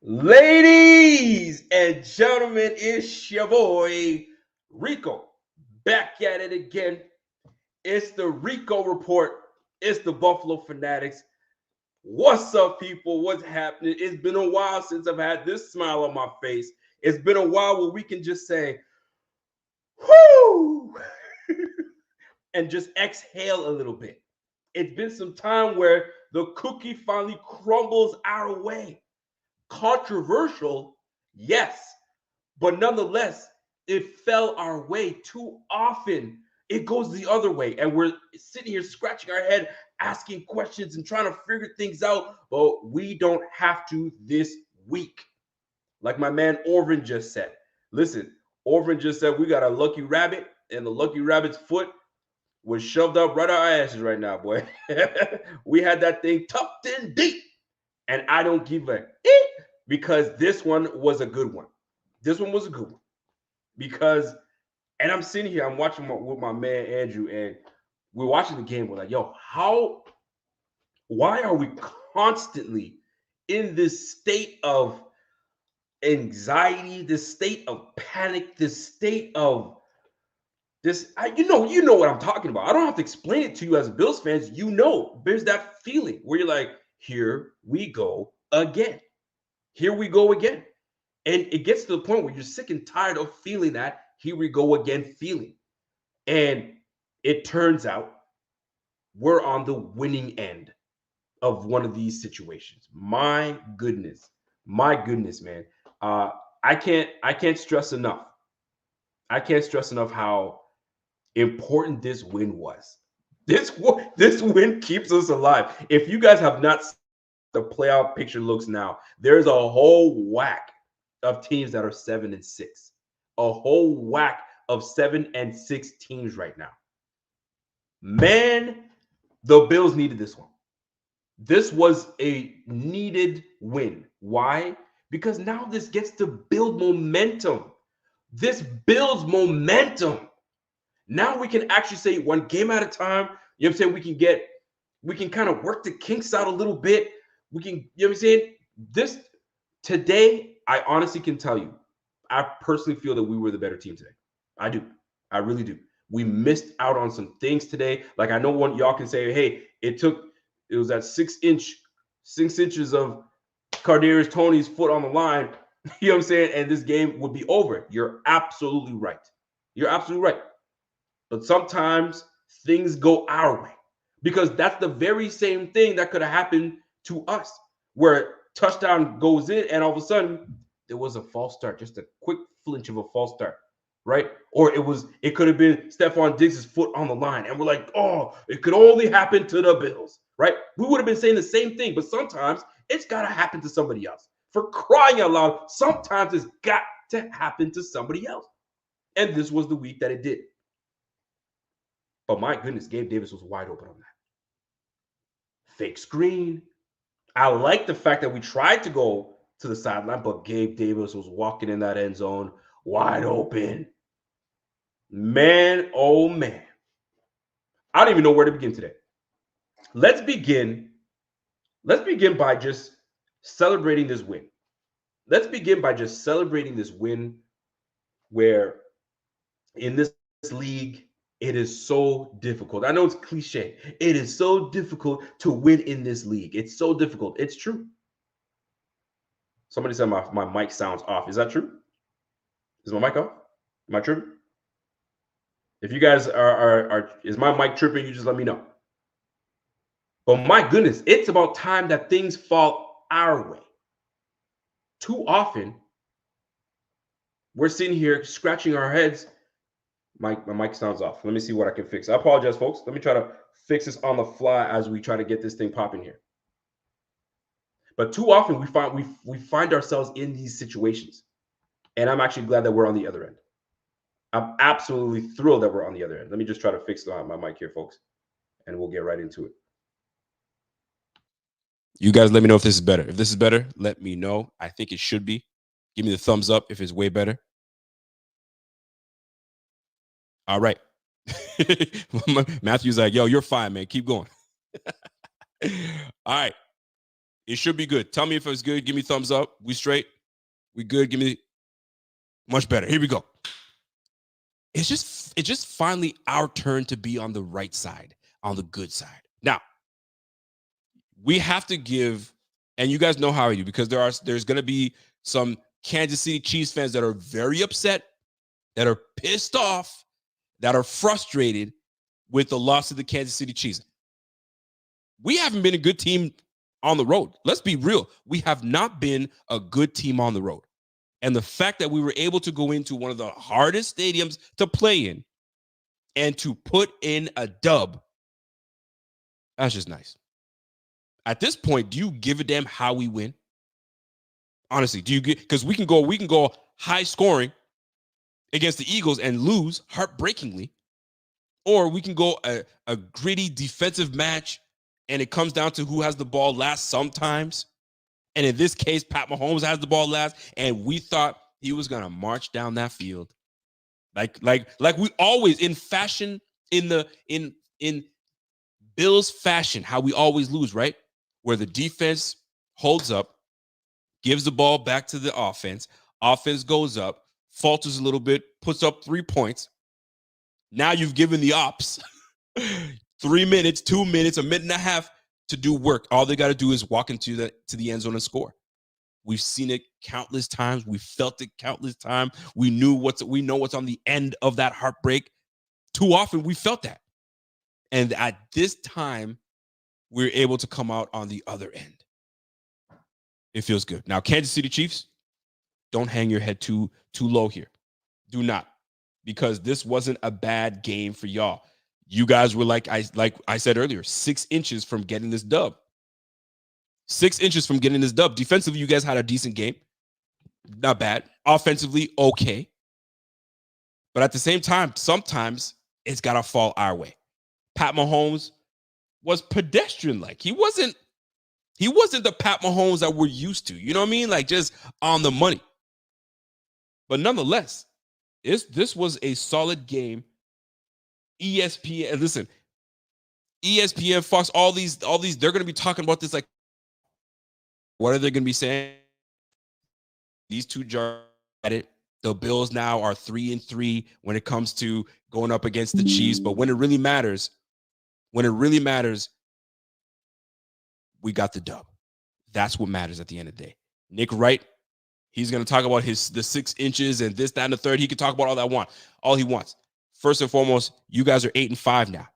Ladies and gentlemen, it's your boy Rico back at it again. It's the Rico Report. It's the Buffalo Fanatics. What's up, people? What's happening? It's been a while since I've had this smile on my face. It's been a while where we can just say, whoo, and just exhale a little bit. It's been some time where the cookie finally crumbles our way. Controversial, yes, but nonetheless, it fell our way too often. It goes the other way, and we're sitting here scratching our head, asking questions and trying to figure things out, but we don't have to this week. Like my man Orvin just said. Listen, Orvin just said we got a lucky rabbit, and the lucky rabbit's foot was shoved up right our asses right now, boy. We had that thing tucked in deep, and I don't give a because this one was a good one. This one was a good one because, and I'm sitting here, I'm watching with my man Andrew, and we're watching the game. We're like, yo, why are we constantly in this state of anxiety, this state of panic, this state of this? You know what I'm talking about. I don't have to explain it to you as Bills fans. You know, there's that feeling where you're like, here we go again. Here we go again. And it gets to the point where you're sick and tired of feeling that here we go again feeling. And it turns out we're on the winning end of one of these situations. My goodness, man. I can't stress enough. I can't stress enough how important this win was. This win keeps us alive. If you guys have not seen the playoff picture looks now, there's a whole whack of teams that are 7-6. A whole whack of 7-6 teams right now. Man, the Bills needed this one. This was a needed win. Why? Because now this gets to build momentum. This builds momentum. Now we can actually say one game at a time. You know what I'm saying? We can kind of work the kinks out a little bit. We can, you know what I'm saying? This today, I honestly can tell you, I personally feel that we were the better team today. I do. I really do. We missed out on some things today. Like I know one y'all can say, hey, it was that 6 inches of Kadarius Toney's foot on the line. You know what I'm saying? And this game would be over. You're absolutely right. You're absolutely right. But sometimes things go our way because that's the very same thing that could have happened to us, where touchdown goes in and all of a sudden there was a false start, just a quick flinch of a false start, right? Or it could have been Stephon Diggs' foot on the line, and we're like, oh, it could only happen to the Bills, right? We would have been saying the same thing, but sometimes it's got to happen to somebody else. For crying out loud, sometimes it's got to happen to somebody else. And this was the week that it did. But my goodness, Gabe Davis was wide open on that. Fake screen. I like the fact that we tried to go to the sideline, but Gabe Davis was walking in that end zone wide open. Man, oh man. I don't even know where to begin today. Let's begin by just celebrating this win. Let's begin by just celebrating this win where in this league, it is so difficult. I know it's cliche. It is so difficult to win in this league. It's so difficult. It's true. Somebody said my mic sounds off. Is that true? Is my mic off? Am I tripping? If you guys are is my mic tripping? You just let me know. But my goodness, it's about time that things fall our way. Too often, we're sitting here scratching our heads. My mic sounds off. Let me see what I can fix. I apologize, folks. Let me try to fix this on the fly as we try to get this thing popping here. But too often we find ourselves in these situations. And I'm actually glad that we're on the other end. I'm absolutely thrilled that we're on the other end. Let me just try to fix my mic here, folks, and we'll get right into it. You guys let me know if this is better. If this is better, let me know. I think it should be. Give me the thumbs up if it's way better. All right. Matthew's like, yo, you're fine, man. Keep going. All right. It should be good. Tell me if it's good. Give me thumbs up. We straight. We good. Give me much better. Here we go. It's just finally our turn to be on the right side, on the good side. Now, we have to give, and you guys know how I do, because there's going to be some Kansas City Chiefs fans that are very upset, that are pissed off, that are frustrated with the loss of the Kansas City Chiefs. We haven't been a good team on the road. Let's be real. We have not been a good team on the road. And the fact that we were able to go into one of the hardest stadiums to play in and to put in a dub, that's just nice. At this point, do you give a damn how we win? Honestly, do you get, because we can go high scoring against the Eagles and lose heartbreakingly, or we can go a gritty defensive match and it comes down to who has the ball last sometimes. And in this case, Pat Mahomes has the ball last, and we thought he was gonna march down that field, like we always, in fashion, in Bills fashion, how we always lose, right? Where the defense holds up, gives the ball back to the offense goes up, falters a little bit, puts up 3 points. Now you've given the ops 3 minutes, 2 minutes, a minute and a half to do work. All they got to do is walk into the end zone and score. We've seen it countless times. We felt it countless times. We know what's on the end of that heartbreak. Too often we felt that. And at this time, we're able to come out on the other end. It feels good. Now, Kansas City Chiefs, don't hang your head too low here. Do not, because this wasn't a bad game for y'all. You guys were like I said earlier, 6 inches from getting this dub. 6 inches from getting this dub. Defensively, you guys had a decent game. Not bad. Offensively, okay. But at the same time, sometimes it's got to fall our way. Pat Mahomes was pedestrian-like. He wasn't the Pat Mahomes that we're used to. You know what I mean? Like, just on the money. But nonetheless, this was a solid game. ESPN, listen, ESPN, Fox, all these, they're going to be talking about this. Like, what are they going to be saying? These two jars at it. The Bills now are 3-3 when it comes to going up against the Chiefs. But when it really matters, we got the dub. That's what matters at the end of the day. Nick Wright, he's going to talk about the 6 inches and this, that, and the third. He can talk about all he wants. First and foremost, you guys are 8-5 now.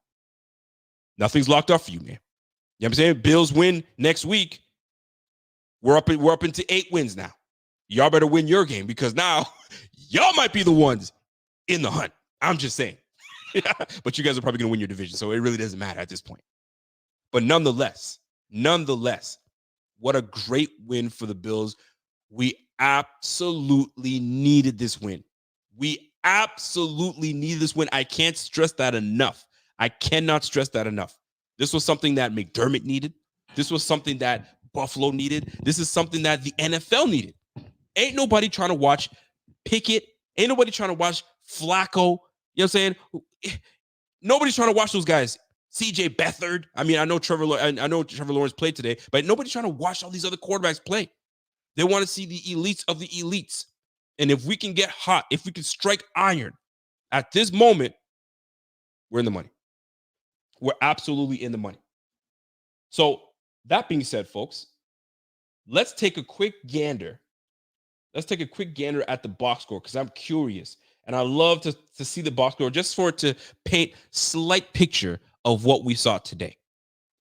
Nothing's locked up for you, man. You know what I'm saying? Bills win next week. We're up into 8 wins now. Y'all better win your game, because now y'all might be the ones in the hunt. I'm just saying. But you guys are probably going to win your division, so it really doesn't matter at this point. But nonetheless, what a great win for the Bills. We absolutely needed this win. I can't stress that enough. I cannot stress that enough. This was something that McDermott needed. This was something that Buffalo needed. This is something that the NFL needed. Ain't nobody trying to watch Pickett. Ain't nobody trying to watch Flacco. You know what I'm saying? Nobody's trying to watch those guys. CJ Beathard. I mean, I know Trevor Lawrence played today, but nobody's trying to watch all these other quarterbacks play. They want to see the elites of the elites. And if we can get hot, if we can strike iron at this moment, we're in the money. We're absolutely in the money. So that being said, folks, let's take a quick gander. Let's take a quick gander at the box score, because I'm curious. And I love to see the box score just for it to paint a slight picture of what we saw today,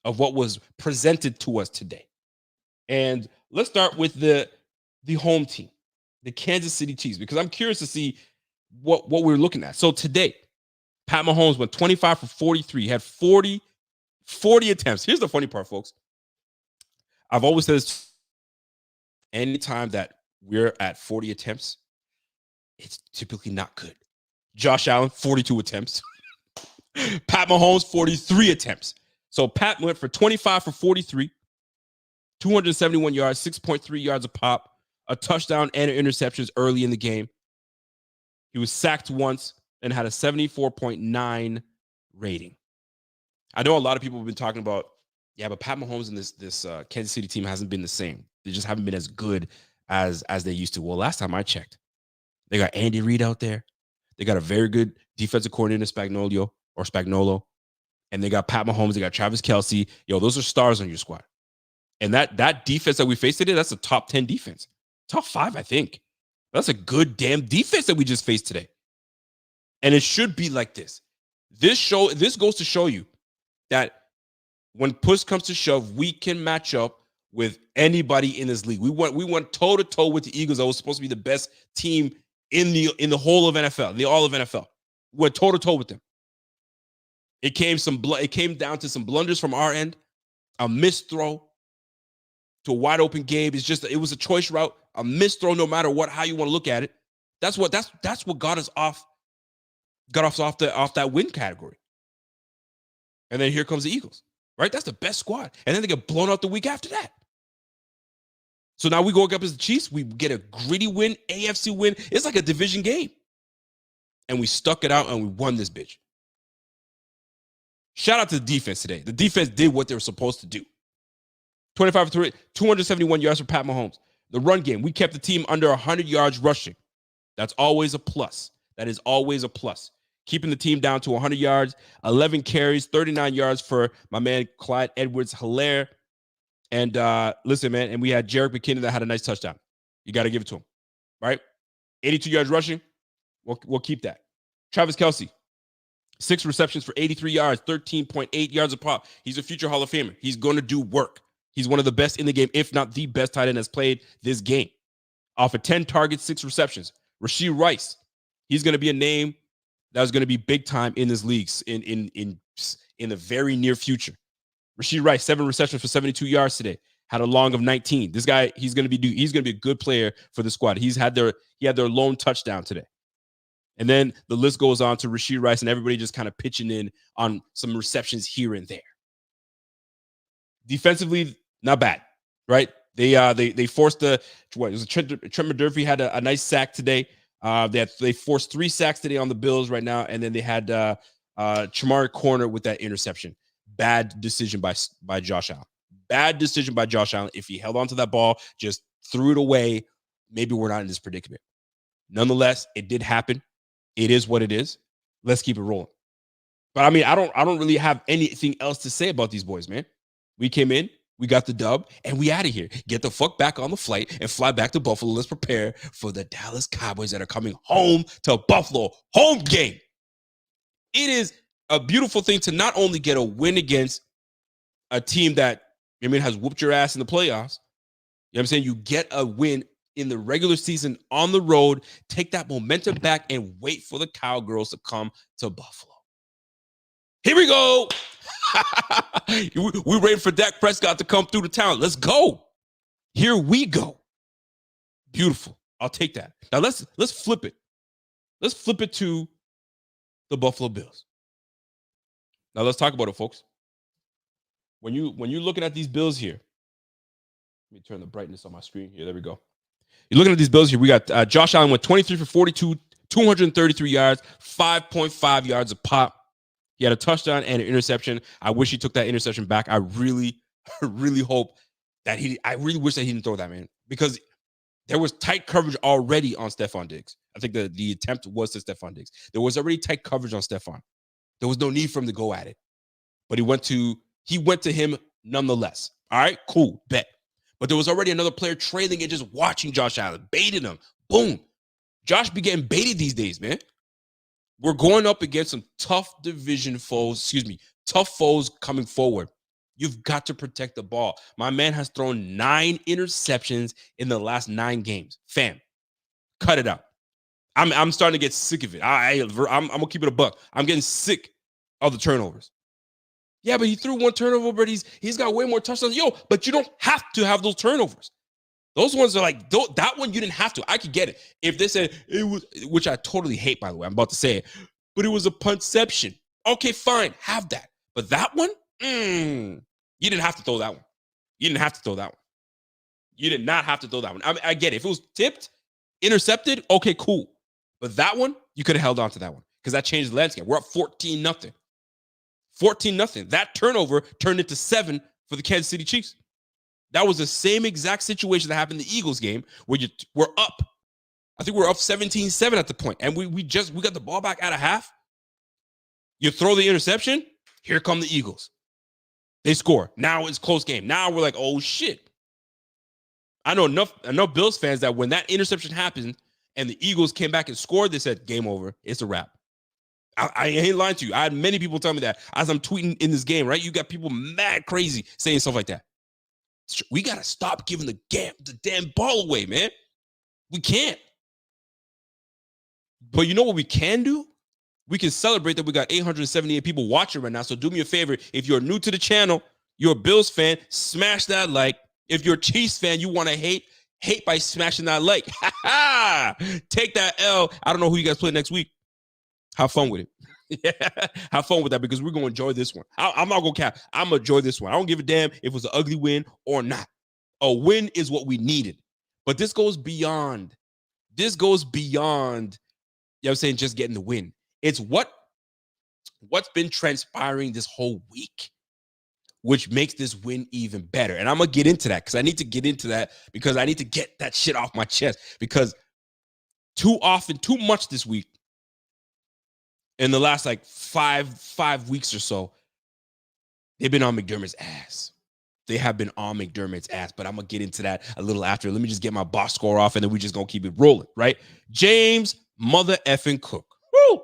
of what was presented to us today. And let's start with the home team, the Kansas City Chiefs, because I'm curious to see what we're looking at. So today, Pat Mahomes went 25 for 43. He had 40 attempts. Here's the funny part, folks. I've always said this. Anytime that we're at 40 attempts, it's typically not good. Josh Allen, 42 attempts. Pat Mahomes, 43 attempts. So Pat went for 25 for 43, 271 yards, 6.3 yards a pop, a touchdown and an interceptions early in the game. He was sacked once and had a 74.9 rating. I know a lot of people have been talking about Yeah, but Pat Mahomes and this Kansas City team hasn't been the same. They just haven't been as good as they used to. Well, last time I checked, they got Andy Reid out there. They got a very good defensive coordinator, Spagnolo, and they got Pat Mahomes. They got Travis Kelce. Yo, those are stars on your squad. And that defense that we faced today, that's a top 10 defense. Top 5, I think. That's a good damn defense that we just faced today. And it should be like this. This goes to show you that when push comes to shove, we can match up with anybody in this league. We went toe to toe with the Eagles. That was supposed to be the best team in the whole of NFL, in the all of NFL. We went toe to toe with them. It came down to some blunders from our end, a missed throw to a wide open game. It was a choice route, a missed throw, no matter how you want to look at it. That's what got us off that win category. And then here comes the Eagles, right? That's the best squad. And then they get blown out the week after that. So now we go up as the Chiefs. We get a gritty win, AFC win. It's like a division game. And we stuck it out and we won this bitch. Shout out to the defense today. The defense did what they were supposed to do. 25 for 3, 271 yards for Pat Mahomes. The run game, we kept the team under 100 yards rushing. That's always a plus. That is always a plus. Keeping the team down to 100 yards, 11 carries, 39 yards for my man Clyde Edwards-Helaire. And listen, man, and we had Jerick McKinnon that had a nice touchdown. You got to give it to him, right? 82 yards rushing, we'll keep that. Travis Kelce, 6 receptions for 83 yards, 13.8 yards a pop. He's a future Hall of Famer. He's going to do work. He's one of the best in the game, if not the best tight end that's played this game. Off of 10 targets, 6 receptions. Rashee Rice, he's going to be a name that was going to be big time in this league in the very near future. Rashee Rice, 7 receptions for 72 yards today. Had a long of 19. This guy, he's going to be a good player for the squad. He had their lone touchdown today. And then the list goes on to Rashee Rice and everybody just kind of pitching in on some receptions here and there. Defensively, not bad, right? They forced Trent McDermott had a nice sack today. They forced 3 sacks today on the Bills right now, and then they had Chamari Corner with that interception. Bad decision by Josh Allen. Bad decision by Josh Allen. If he held onto that ball, just threw it away, maybe we're not in this predicament. Nonetheless, it did happen. It is what it is. Let's keep it rolling. But I mean, I don't really have anything else to say about these boys, man. We came in, we got the dub, and we out of here. Get the fuck back on the flight and fly back to Buffalo. Let's prepare for the Dallas Cowboys that are coming home to Buffalo. Home game. It is a beautiful thing to not only get a win against a team that, has whooped your ass in the playoffs. You know what I'm saying? You get a win in the regular season on the road, take that momentum back, and wait for the Cowgirls to come to Buffalo. Here we go. We're waiting for Dak Prescott to come through the town. Let's go. Here we go. Beautiful. I'll take that. Now let's flip it. Let's flip it to the Buffalo Bills. Now let's talk about it, folks. When you're looking at these Bills here, let me turn the brightness on my screen here. There we go. You're looking at these Bills here. We got Josh Allen with 23 for 42, 233 yards, 5.5 yards a pop. He had a touchdown and an interception. I wish he took that interception back. I really, really hope that I really wish that he didn't throw that, man, because there was tight coverage already on Stephon Diggs. I think the attempt was to Stephon Diggs. There was already tight coverage on Stephon. There was no need for him to go at it, but he went to him nonetheless. All right, cool, bet. But there was already another player trailing and just watching Josh Allen, baiting him. Boom. Josh be getting baited these days, man. We're going up against some tough division foes, tough foes coming forward. You've got to protect the ball. My man has thrown 9 interceptions in the last 9 games. Fam, cut it out. I'm starting to get sick of it. I'm gonna keep it a buck. I'm getting sick of the turnovers. Yeah, but he threw 1 turnover, but he's got way more touchdowns. Yo, but you don't have to have those turnovers. Those ones are like, that one you didn't have to. I could get it. If they said it was, which I totally hate, by the way, I'm about to say it, but it was a puntception. Okay, fine, have that. But that one, you didn't have to throw that one. You didn't have to throw that one. You did not have to throw that one. I get it. If it was tipped, intercepted, okay, cool. But that one, you could have held on to that one because that changed the landscape. We're up 14-0. 14-0. That turnover turned into 7 for the Kansas City Chiefs. That was the same exact situation that happened in the Eagles game where we're up. I think we're up 17-7 at the point, and we got the ball back at a half. You throw the interception, here come the Eagles. They score. Now it's a close game. Now we're like, oh shit. I know enough Bills fans that when that interception happened and the Eagles came back and scored, they said, game over. It's a wrap. I ain't lying to you. I had many people tell me that as I'm tweeting in this game, right? You got people mad crazy saying stuff like that. We got to stop giving the damn ball away, man. We can't. But you know what we can do? We can celebrate that we got 878 people watching right now. So do me a favor. If you're new to the channel, you're a Bills fan, smash that like. If you're a Chiefs fan, you want to hate by smashing that like. Take that L. I don't know who you guys play next week. Have fun with it. Yeah, have fun with that because we're going to enjoy this one. I'm not going to cap. I'm going to enjoy this one. I don't give a damn if it was an ugly win or not. A win is what we needed. But this goes beyond. You know what I'm saying, just getting the win. It's what's been transpiring this whole week, which makes this win even better. And I'm going to get into that because I need to get into that because I need to get that shit off my chest because too much this week, in the last like five weeks or so, they've been on McDermott's ass. They have been on McDermott's ass, but I'm going to get into that a little after. Let me just get my box score off, and then we're just going to keep it rolling, right? James mother effing Cook. Woo!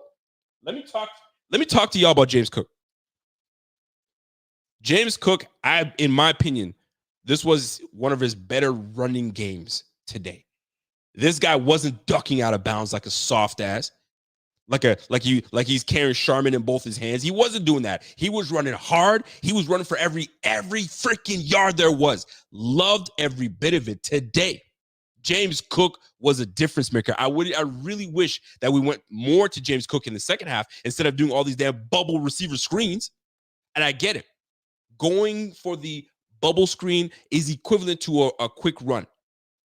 Let me talk to y'all about James Cook. James Cook, in my opinion, this was one of his better running games today. This guy wasn't ducking out of bounds like a soft ass. Like he's carrying Charmin in both his hands. He wasn't doing that. He was running hard. He was running for every freaking yard there was. Loved every bit of it today. James Cook was a difference maker. I really wish that we went more to James Cook in the second half instead of doing all these damn bubble receiver screens. And I get it. Going for the bubble screen is equivalent to a quick run,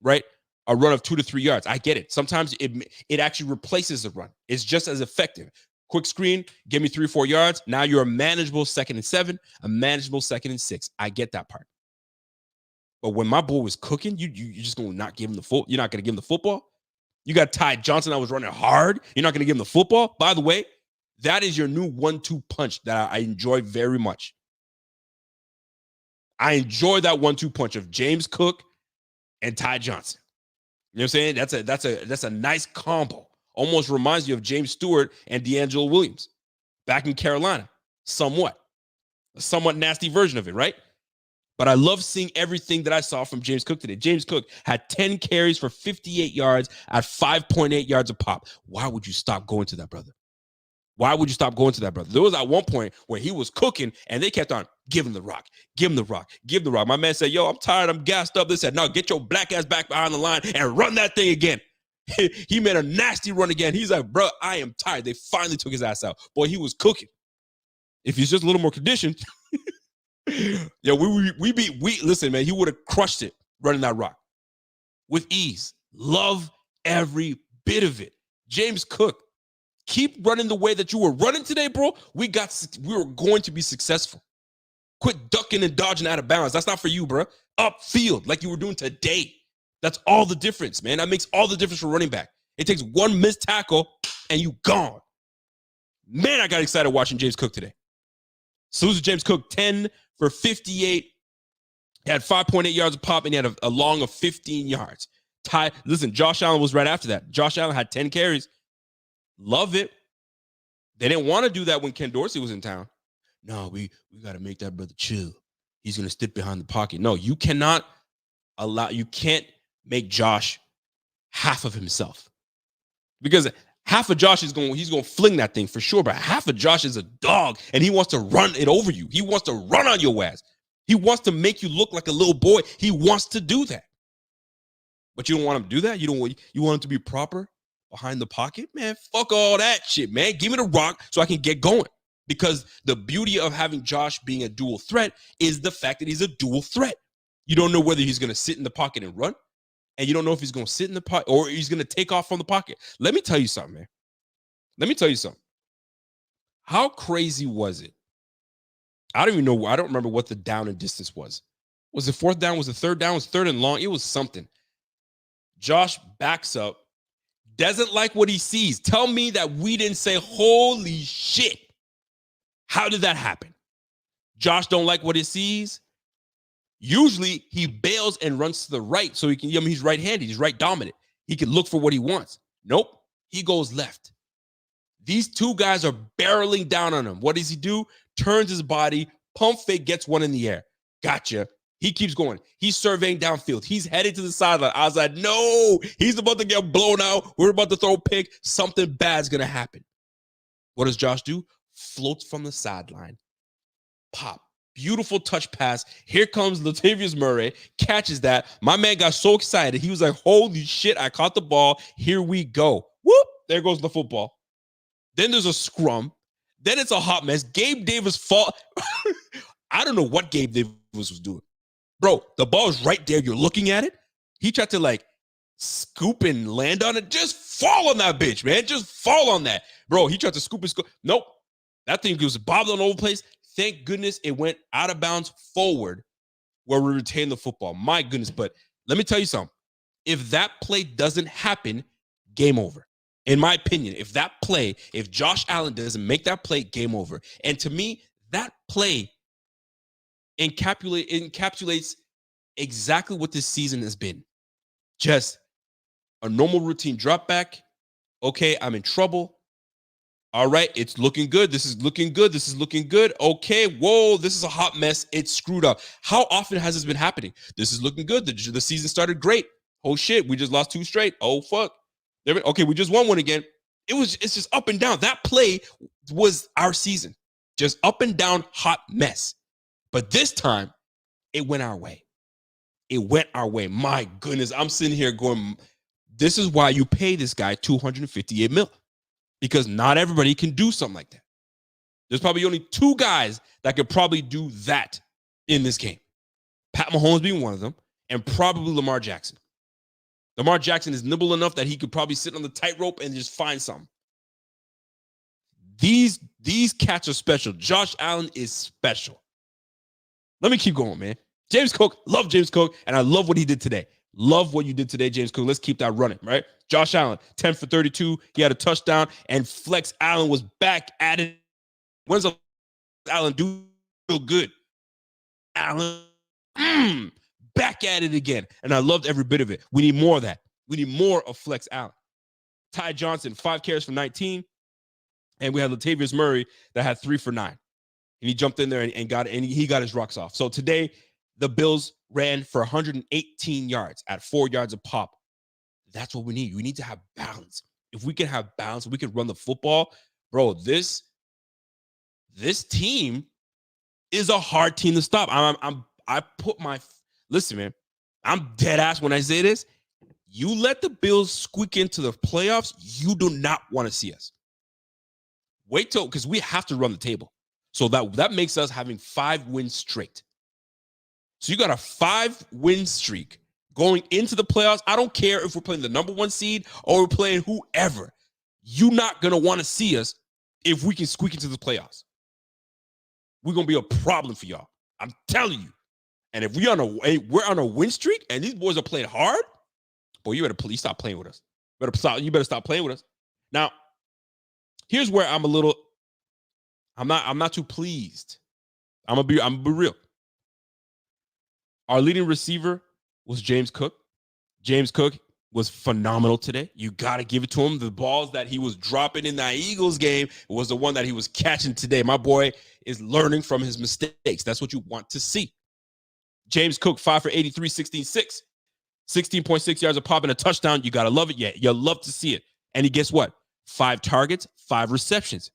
right? A run of 2 to 3 yards. I get it. Sometimes it actually replaces the run. It's just as effective. Quick screen, give me 3 or 4 yards. Now you're a manageable 2nd and 7, a manageable 2nd and 6. I get that part. But when my boy was cooking, you just gonna not give him the football. You're not gonna give him the football. You got Ty Johnson that was running hard. You're not gonna give him the football. By the way, that is your new 1-2 punch that I enjoy very much. I enjoy that 1-2 punch of James Cook and Ty Johnson. You know what I'm saying? That's a nice combo. Almost reminds you of James Stewart and D'Angelo Williams back in Carolina. Somewhat. A somewhat nasty version of it, right? But I love seeing everything that I saw from James Cook today. James Cook had 10 carries for 58 yards at 5.8 yards a pop. Why would you stop going to that, brother? Why would you stop going to that, brother? There was at one point where he was cooking and they kept on, give him the rock, give him the rock, give him the rock. My man said, yo, I'm tired, I'm gassed up. They said, no, get your black ass back behind the line and run that thing again. He made a nasty run again. He's like, bro, I am tired. They finally took his ass out. Boy, he was cooking. If he's just a little more conditioned, yeah, listen, man, he would have crushed it running that rock with ease. Love every bit of it. James Cook, keep running the way that you were running today, bro. We were going to be successful. Quit ducking and dodging out of bounds. That's not for you, bro. Upfield, like you were doing today. That's all the difference, man. That makes all the difference for running back. It takes one missed tackle and you gone. Man, I got excited watching James Cook today. So this is James Cook, 10 for 58. He had 5.8 yards a pop and he had a long of 15 yards. Listen, Josh Allen was right after that. Josh Allen had 10 carries. Love it. They didn't want to do that when Ken Dorsey was in town. No, we got to make that brother chill. He's going to sit behind the pocket. No, you can't make Josh half of himself. Because half of Josh he's going to fling that thing for sure, but half of Josh is a dog and he wants to run it over you. He wants to run on your ass. He wants to make you look like a little boy. He wants to do that. But you don't want him to do that? You want him to be proper behind the pocket? Man, fuck all that shit, man. Give me the rock so I can get going. Because the beauty of having Josh being a dual threat is the fact that he's a dual threat. You don't know whether he's going to sit in the pocket and run, and you don't know if he's going to sit in the pocket or he's going to take off from the pocket. Let me tell you something, man. Let me tell you something. How crazy was it? I don't even know. I don't remember what the down and distance was. Was it fourth down? Was it third down? Was third and long? It was something. Josh backs up, doesn't like what he sees. Tell me that we didn't say, holy shit. How did that happen? Josh don't like what he sees. Usually he bails and runs to the right so he can, he's right-handed. He's right dominant. He can look for what he wants. Nope. He goes left. These two guys are barreling down on him. What does he do? Turns his body, pump fake, gets one in the air. Gotcha. He keeps going. He's surveying downfield. He's headed to the sideline. I was like, no, he's about to get blown out. We're about to throw a pick. Something bad's going to happen. What does Josh do? Floats from the sideline. Pop. Beautiful touch pass. Here comes Latavius Murray. Catches that. My man got so excited. He was like, holy shit, I caught the ball. Here we go. Whoop. There goes the football. Then there's a scrum. Then it's a hot mess. Gabe Davis fall. I don't know what Gabe Davis was doing. Bro, the ball is right there. You're looking at it. He tried to like scoop and land on it. Just fall on that bitch, man. Just fall on that. Bro, he tried to scoop and scoop. Nope. That thing was bobbling all over the place. Thank goodness it went out of bounds forward where we retained the football. My goodness. But let me tell you something. If that play doesn't happen, game over. In my opinion, if Josh Allen doesn't make that play, game over. And to me, that play encapsulates exactly what this season has been. Just a normal routine drop back. Okay, I'm in trouble. All right, it's looking good. This is looking good. This is looking good. Okay, whoa, this is a hot mess. It's screwed up. How often has this been happening? This is looking good. The season started great. Oh, shit, we just lost 2 straight. Oh, fuck. Okay, we just won one again. It's just up and down. That play was our season. Just up and down, hot mess. But this time, it went our way. It went our way. My goodness, I'm sitting here going, this is why you pay this guy $258 million. Because not everybody can do something like that. There's probably only 2 guys that could probably do that in this game. Pat Mahomes being one of them, and probably Lamar Jackson. Lamar Jackson is nimble enough that he could probably sit on the tightrope and just find something. These cats are special. Josh Allen is special. Let me keep going, man. James Cook, love James Cook, and I love what he did today. Love what you did today, James Cook. Let's keep that running, right? Josh Allen, 10 for 32. He had a touchdown, and Flex Allen was back at it. When's Allen do feel good? Allen, back at it again. And I loved every bit of it. We need more of that. We need more of Flex Allen. Ty Johnson, 5 carries for 19. And we had Latavius Murray that had 3 for 9. And he jumped in there and he got his rocks off. So today, the Bills ran for 118 yards at 4 yards a pop. That's what we need. We need to have balance. If we can have balance, we can run the football. Bro, this team is a hard team to stop. Listen, man, I'm dead ass when I say this. You let the Bills squeak into the playoffs, you do not want to see us. Wait till, because we have to run the table. So that makes us having 5 wins straight. So you got a 5-win streak going into the playoffs. I don't care if we're playing the number 1 seed or we're playing whoever. You're not going to want to see us if we can squeak into the playoffs. We're going to be a problem for y'all. I'm telling you. And if we're on a win streak and these boys are playing hard, boy, you better stop playing with us. You better stop playing with us. Now, here's where I'm not too pleased. I'm gonna be real. Our leading receiver was James Cook. James Cook was phenomenal today. You got to give it to him. The balls that he was dropping in that Eagles game was the one that he was catching today. My boy is learning from his mistakes. That's what you want to see. James Cook, 5 for 83, 16.6. 16.6 yards a pop and a touchdown. You got to love it. Yeah, you'll love to see it. And he, guess what? 5 targets, 5 receptions.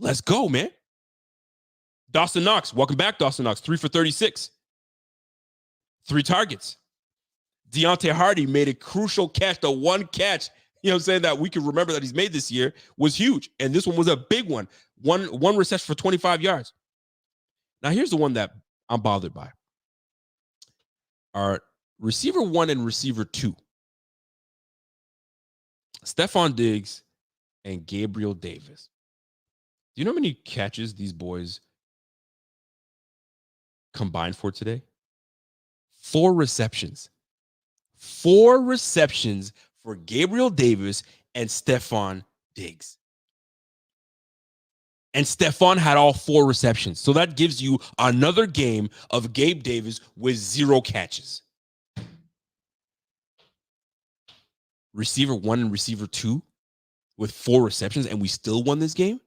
Let's go, man. Dawson Knox. Welcome back, Dawson Knox. 3 for 36. 3 targets. Deontay Hardy made a crucial catch. The one catch, you know what I'm saying, that we can remember that he's made this year was huge. And this one was a big one. One reception for 25 yards. Now, here's the one that I'm bothered by. Our receiver 1 and receiver 2. Stephon Diggs and Gabriel Davis. Do you know how many catches these boys combined for today? 4 receptions. 4 receptions for Gabriel Davis and Stephon Diggs. And Stephon had all 4 receptions. So that gives you another game of Gabe Davis with 0 catches. Receiver 1 and receiver 2 with 4 receptions, and we still won this game?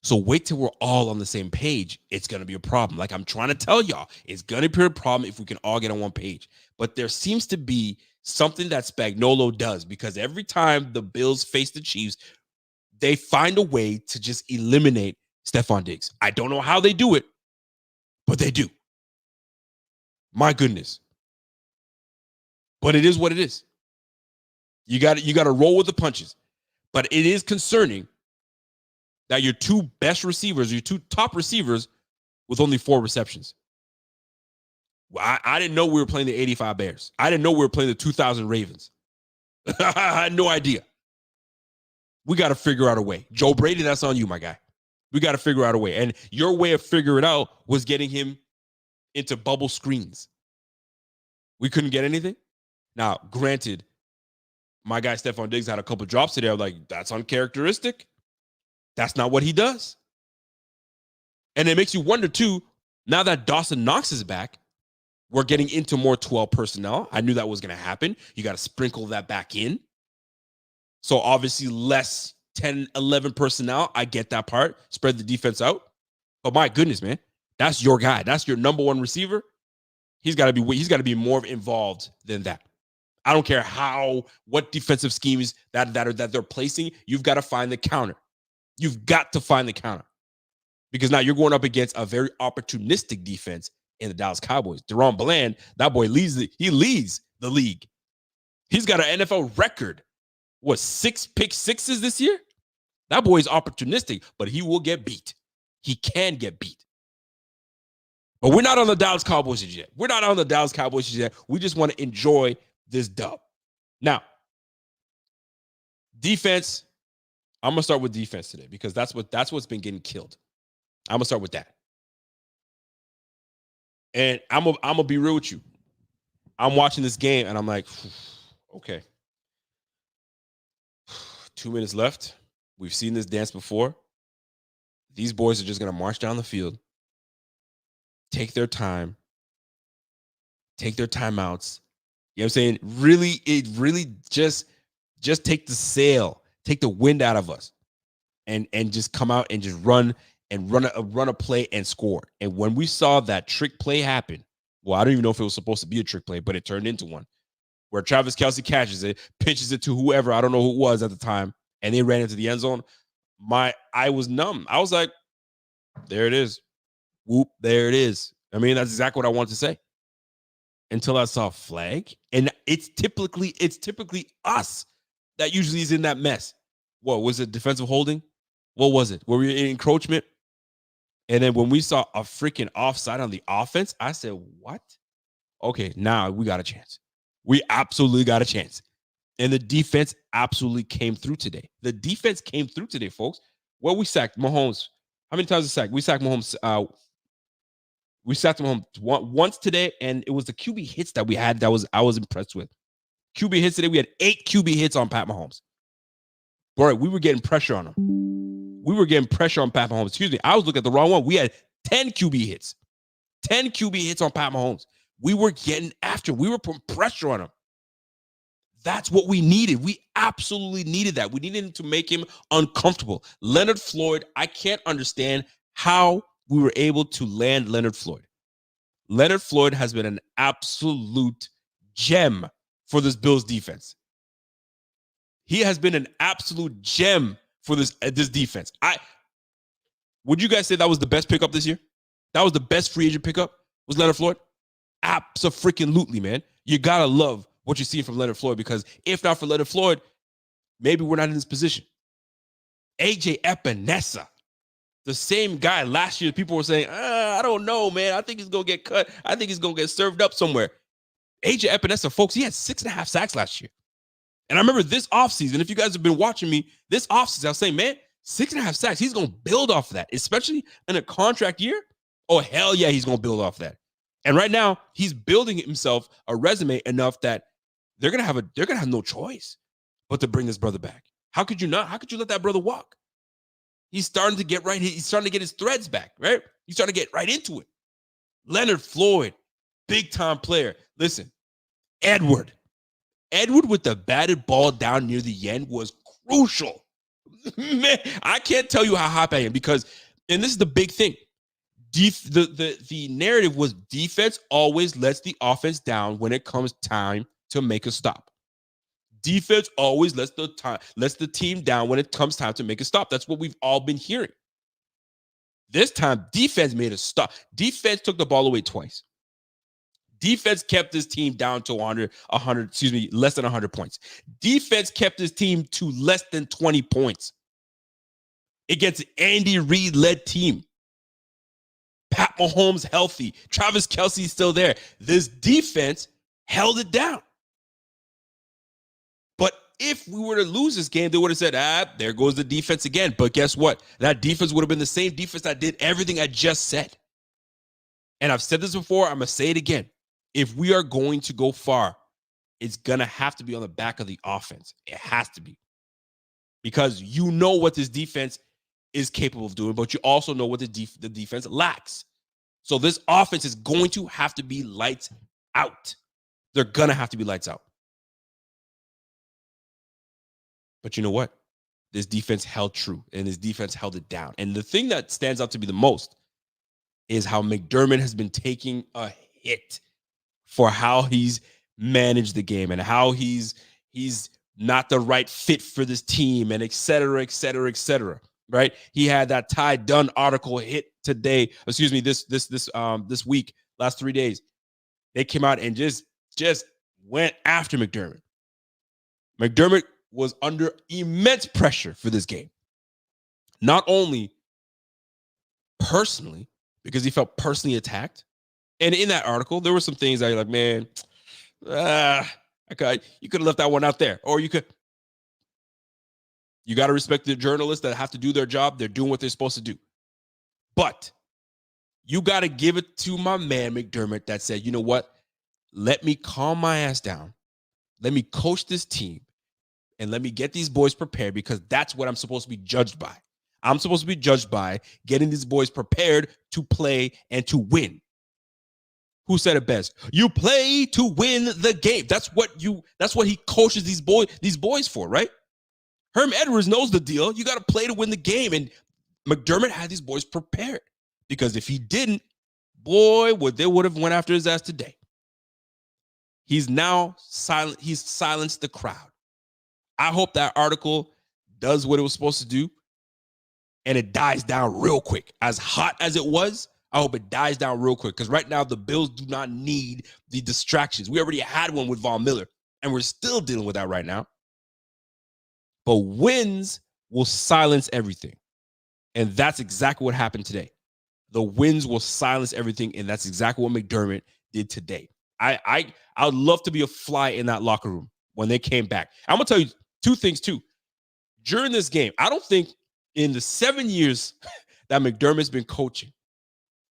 So wait till we're all on the same page. It's going to be a problem. Like I'm trying to tell y'all, it's going to be a problem if we can all get on one page. But there seems to be something that Spagnuolo does, because every time the Bills face the Chiefs, they find a way to just eliminate Stephon Diggs. I don't know how they do it, but they do. My goodness. But it is what it is. You got to roll with the punches. But it is concerning that your 2 best receivers, your 2 top receivers, with only 4 receptions. I didn't know we were playing the 85 Bears. I didn't know we were playing the 2000 Ravens. I had no idea. We got to figure out a way. Joe Brady, that's on you, my guy. We got to figure out a way. And your way of figuring it out was getting him into bubble screens. We couldn't get anything. Now, granted, my guy Stephon Diggs had a couple drops today. I'm like, that's uncharacteristic. That's not what he does. And it makes you wonder, too, now that Dawson Knox is back, we're getting into more 12 personnel. I knew that was going to happen. You got to sprinkle that back in. So obviously less 10, 11 personnel. I get that part. Spread the defense out. But my goodness, man, that's your guy. That's your number 1 receiver. He's got to be more involved than that. I don't care what defensive schemes that they're placing. You've got to find the counter. You've got to find the counter. Because now you're going up against a very opportunistic defense in the Dallas Cowboys. Deron Bland, that boy leads the league. He's got an NFL record. 6 pick sixes this year? That boy is opportunistic, but he will get beat. He can get beat. But we're not on the Dallas Cowboys yet. We're not on the Dallas Cowboys yet. We just want to enjoy this dub. Now, defense. I'm gonna start with defense today because that's what's been getting killed. I'm gonna start with that. And I'm gonna be real with you. I'm watching this game and I'm like, okay. 2 minutes left. We've seen this dance before. These boys are just gonna march down the field, take their time, take their timeouts. You know what I'm saying? Really just take the sail, take the wind out of us, and just come out and just run a play and score. And when we saw that trick play happen, well, I don't even know if it was supposed to be a trick play, but it turned into one, where Travis Kelce catches it, pitches it to whoever, I don't know who it was at the time, and they ran into the end zone. I was numb. I was like, there it is. Whoop, there it is. I mean, that's exactly what I wanted to say. Until I saw a flag. And it's typically us that usually is in that mess. What was it? Defensive holding? What was it? Were we in encroachment? And then when we saw a freaking offside on the offense, I said, what? Okay, now we got a chance. We absolutely got a chance. And the defense absolutely came through today. The defense came through today, folks. Well, we sacked Mahomes. How many times we sacked? We sacked Mahomes. We sacked Mahomes once today, and it was the QB hits that we had I was impressed with. QB hits today. We had 8 QB hits on Pat Mahomes. Boy, we were getting pressure on him. We were getting pressure on Pat Mahomes. Excuse me. I was looking at the wrong one. We had 10 QB hits. 10 QB hits on Pat Mahomes. We were getting after. We were putting pressure on him. That's what we needed. We absolutely needed that. We needed to make him uncomfortable. Leonard Floyd, I can't understand how we were able to land Leonard Floyd. Leonard Floyd has been an absolute gem for this Bills defense. He has been an absolute gem for this defense. Would you guys say that was the best pickup this year? That was the best free agent pickup? Was Leonard Floyd? Abso-freaking-lutely, man. You gotta love what you're seeing from Leonard Floyd, because if not for Leonard Floyd, maybe we're not in this position. AJ Epinesa, the same guy last year, people were saying, I don't know, man. I think he's going to get cut. I think he's going to get served up somewhere. AJ Epinesa, folks, he had 6.5 sacks last year. And I remember this offseason, if you guys have been watching me, this offseason, I was saying, man, 6.5 sacks, he's going to build off of that, especially in a contract year. Oh, hell yeah, he's going to build off that. And right now, he's building himself a resume enough that they're gonna have no choice but to bring this brother back. How could you not? How could you let that brother walk? He's starting to get right. He's starting to get his threads back, right? He's starting to get right into it. Leonard Floyd, big time player. Listen, Edward with the batted ball down near the end was crucial. Man, I can't tell you how happy I am because, and this is the big thing. The narrative was defense always lets the offense down when it comes time to make a stop. Defense always lets the team down when it comes time to make a stop. That's what we've all been hearing. This time, defense made a stop. Defense took the ball away twice. Defense kept this team down to less than 100 points. Defense kept this team to less than 20 points against an Andy Reid-led team. Pat Mahomes healthy. Travis Kelce still there. This defense held it down. But if we were to lose this game, they would have said, there goes the defense again. But guess what? That defense would have been the same defense that did everything I just said. And I've said this before. I'm going to say it again. If we are going to go far, it's going to have to be on the back of the offense. It has to be. Because you know what this defense is capable of doing, but you also know what the defense lacks. So this offense is going to have to be lights out. They're going to have to be lights out. But you know what? This defense held true, and this defense held it down. And the thing that stands out to be the most is how McDermott has been taking a hit for how he's managed the game and how he's not the right fit for this team and et cetera, et cetera, et cetera. Right? He had that Ty Dunn article hit today. Excuse me, this week, last 3 days. They came out and just went after McDermott. McDermott was under immense pressure for this game. Not only personally, because he felt personally attacked. And in that article, there were some things that you're like, man, you could have left that one out there. Or you got to respect the journalists that have to do their job. They're doing what they're supposed to do. But you got to give it to my man, McDermott, that said, you know what? Let me calm my ass down. Let me coach this team. And let me get these boys prepared because that's what I'm supposed to be judged by. I'm supposed to be judged by getting these boys prepared to play and to win. Who said it best? You play to win the game. That's what he coaches these boys for, right? Herm Edwards knows the deal. You got to play to win the game. And McDermott had these boys prepared because if he didn't, boy, they would have went after his ass today. He's now silent. He's silenced the crowd. I hope that article does what it was supposed to do and it dies down real quick. As hot as it was, I hope it dies down real quick because right now the Bills do not need the distractions. We already had one with Von Miller and we're still dealing with that right now. But wins will silence everything. And that's exactly what happened today. The wins will silence everything, and that's exactly what McDermott did today. I would love to be a fly in that locker room when they came back. I'm going to tell you two things, too. During this game, I don't think in the 7 years that McDermott's been coaching,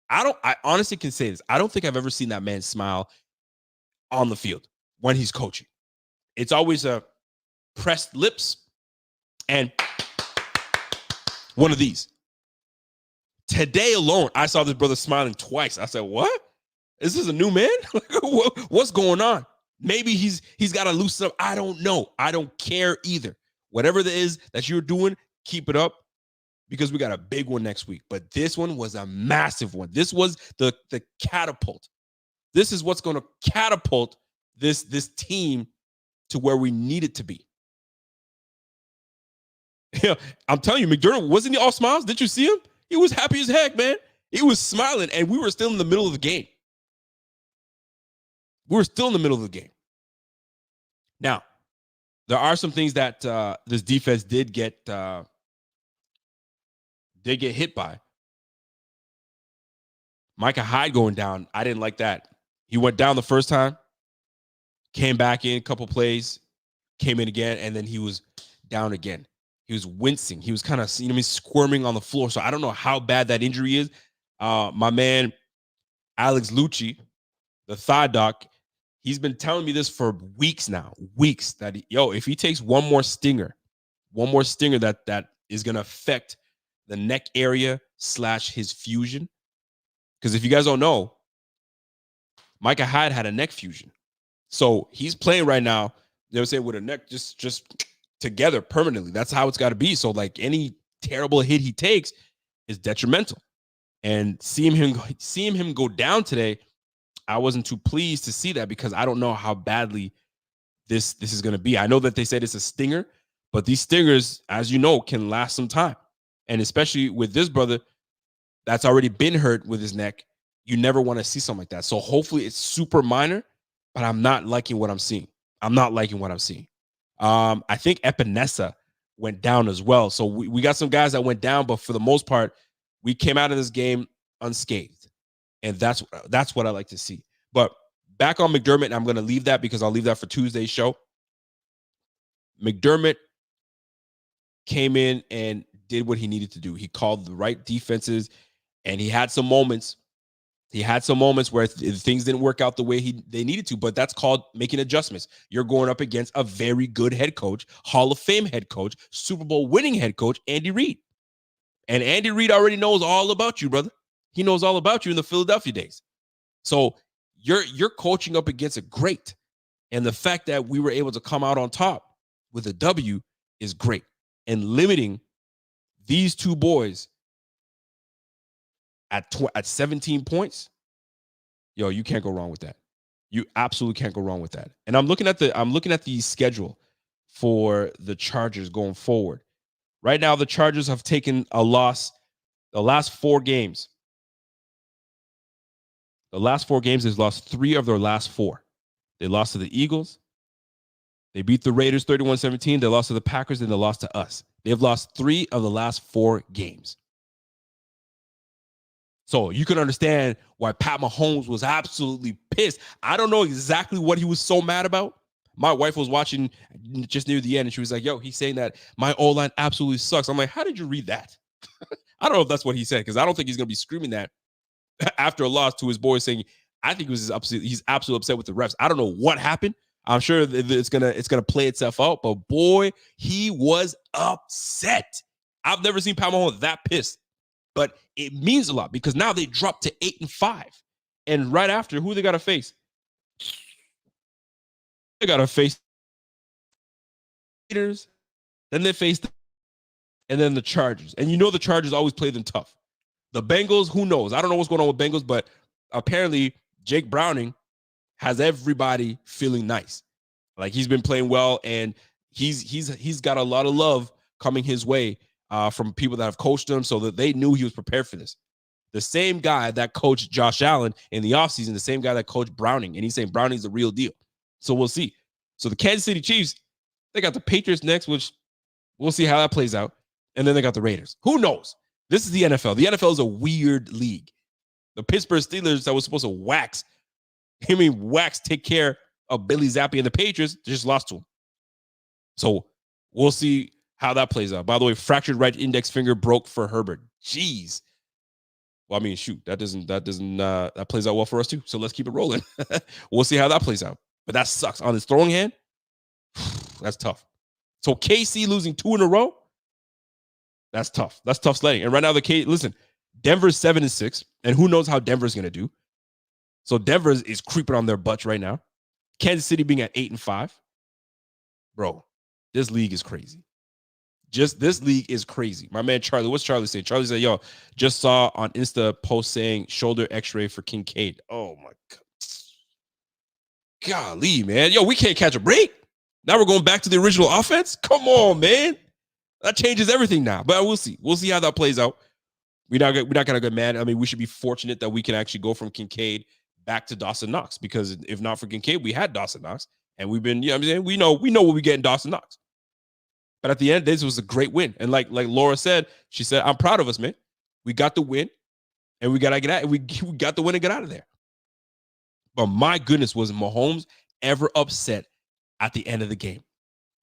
I honestly can say this. I don't think I've ever seen that man smile on the field when he's coaching. It's always a pressed lips and one of these. Today alone, I saw this brother smiling twice. I said, what? Is this a new man? What's going on? Maybe he's got to loosen up. I don't know. I don't care either. Whatever it is that you're doing, keep it up because we got a big one next week. But this one was a massive one. This was the catapult. This is what's going to catapult this team to where we need it to be. Yeah, I'm telling you, McDermott, wasn't he all smiles? Did you see him? He was happy as heck, man. He was smiling, and we were still in the middle of the game. Now, there are some things that this defense did get hit by. Micah Hyde going down, I didn't like that. He went down the first time, came back in a couple plays, came in again, and then he was down again. He was wincing. He was kind of, squirming on the floor. So I don't know how bad that injury is. My man Alex Lucci, the thigh doc, he's been telling me this for weeks now, that if he takes one more stinger that is gonna affect the neck area / his fusion. Because if you guys don't know, Micah Hyde had a neck fusion. So he's playing right now, you know what I'm saying, with a neck just together permanently. That's how it's got to be. So like any terrible hit he takes is detrimental. And seeing him go down today, I wasn't too pleased to see that because I don't know how badly this is going to be. I know that they said it's a stinger, but these stingers, as you know, can last some time. And especially with this brother that's already been hurt with his neck, you never want to see something like that. So hopefully it's super minor, but I'm not liking what I'm seeing. I think Epinesa went down as well. So we got some guys that went down, but for the most part, we came out of this game unscathed. And that's what I like to see. But back on McDermott, and I'm going to leave that because I'll leave that for Tuesday's show. McDermott came in and did what he needed to do. He called the right defenses, and he had some moments. Where things didn't work out the way they needed to, but that's called making adjustments. You're going up against a very good head coach, Hall of Fame head coach, Super Bowl winning head coach, Andy Reid. And Andy Reid already knows all about you, brother. He knows all about you in the Philadelphia days. So you're coaching up against a great. And the fact that we were able to come out on top with a W is great. And limiting these two boys at 17 points, you can't go wrong with that. You absolutely can't go wrong with that. And I'm looking at the schedule for the Chargers going forward. Right now, the Chargers have taken a loss the last 4 games. The last 4 games, they've lost 3 of their last 4. They lost to the Eagles. They beat the Raiders 31-17. They lost to the Packers, and they lost to us. They've lost 3 of the last 4 games. So you can understand why Pat Mahomes was absolutely pissed. I don't know exactly what he was so mad about. My wife was watching just near the end, and she was like, he's saying that my O-line absolutely sucks. I'm like, how did you read that? I don't know if that's what he said, because I don't think he's going to be screaming that after a loss to his boys, saying, I think he's absolutely upset with the refs. I don't know what happened. I'm sure it's gonna play itself out, but boy, he was upset. I've never seen Pat Mahomes that pissed. But it means a lot because now they dropped to 8-5. And right after, who they got to face? They got to face the Raiders, then they face and then the Chargers. And the Chargers always play them tough. The Bengals, who knows? I don't know what's going on with Bengals, but apparently Jake Browning has everybody feeling nice. Like he's been playing well, and he's got a lot of love coming his way from people that have coached him, so that they knew he was prepared for this. The same guy that coached Josh Allen in the offseason, the same guy that coached Browning, and he's saying Browning's the real deal. So we'll see. So the Kansas City Chiefs, they got the Patriots next, which we'll see how that plays out. And then they got the Raiders. Who knows? This is the NFL. The NFL is a weird league. The Pittsburgh Steelers that was supposed to take care of Billy Zappi and the Patriots, just lost to him. So we'll see how that plays out. By the way, fractured right index finger broke for Herbert. Jeez. Well, I mean, shoot, that plays out well for us too. So let's keep it rolling. We'll see how that plays out. But that sucks. On his throwing hand, that's tough. So KC losing 2 in a row, that's tough. That's tough sledding. And right now, Denver's 7-6, and who knows how Denver's going to do. So Denver is creeping on their butts right now. Kansas City being at 8-5. Bro, this league is crazy. This league is crazy. My man Charlie, what's Charlie saying? Charlie said, just saw on Insta post saying shoulder x-ray for Kincaid. Oh, my God. Golly, man. We can't catch a break. Now we're going back to the original offense? Come on, man. That changes everything now. But we'll see. We'll see how that plays out. We're not going to get mad. I mean, we should be fortunate that we can actually go from Kincaid back to Dawson Knox, because if not for Kincaid, we had Dawson Knox, and we've been, we know what we get in Dawson Knox. But at the end, this was a great win. And like Laura said, she said, I'm proud of us, man. We got the win, and we got to get out. We got the win and get out of there. But my goodness, was Mahomes ever upset at the end of the game?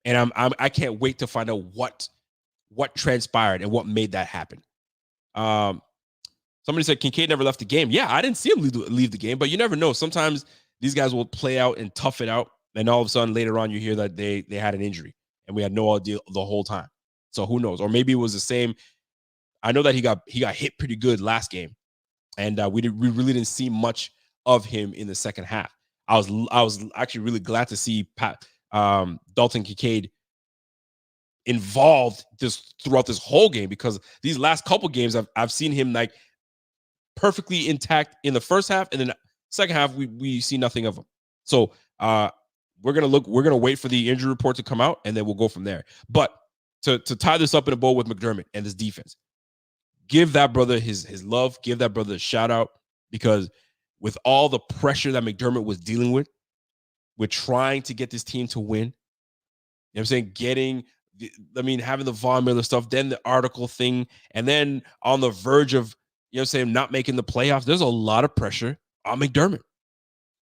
And I can't wait to find out what transpired and what made that happen. Somebody said Kincaid never left the game. Yeah, I didn't see him leave the game, but you never know. Sometimes these guys will play out and tough it out, and all of a sudden later on you hear that they had an injury, and we had no idea the whole time. So who knows? Or maybe it was the same. I know that he got hit pretty good last game, and we really didn't see much of him in the second half. I was actually really glad to see Dalton Kincaid involved throughout this whole game, because these last couple games I've seen him like perfectly intact in the first half, and then the second half we see nothing of him. So we're gonna wait for the injury report to come out, and then we'll go from there. But to tie this up in a bow with McDermott and this defense, give that brother his love, give that brother a shout out, because with all the pressure that McDermott was dealing with trying to get this team to win, you know what I'm saying, having the Von Miller stuff, then the article thing, and then on the verge of, you know what I'm saying, not making the playoffs, there's a lot of pressure on McDermott.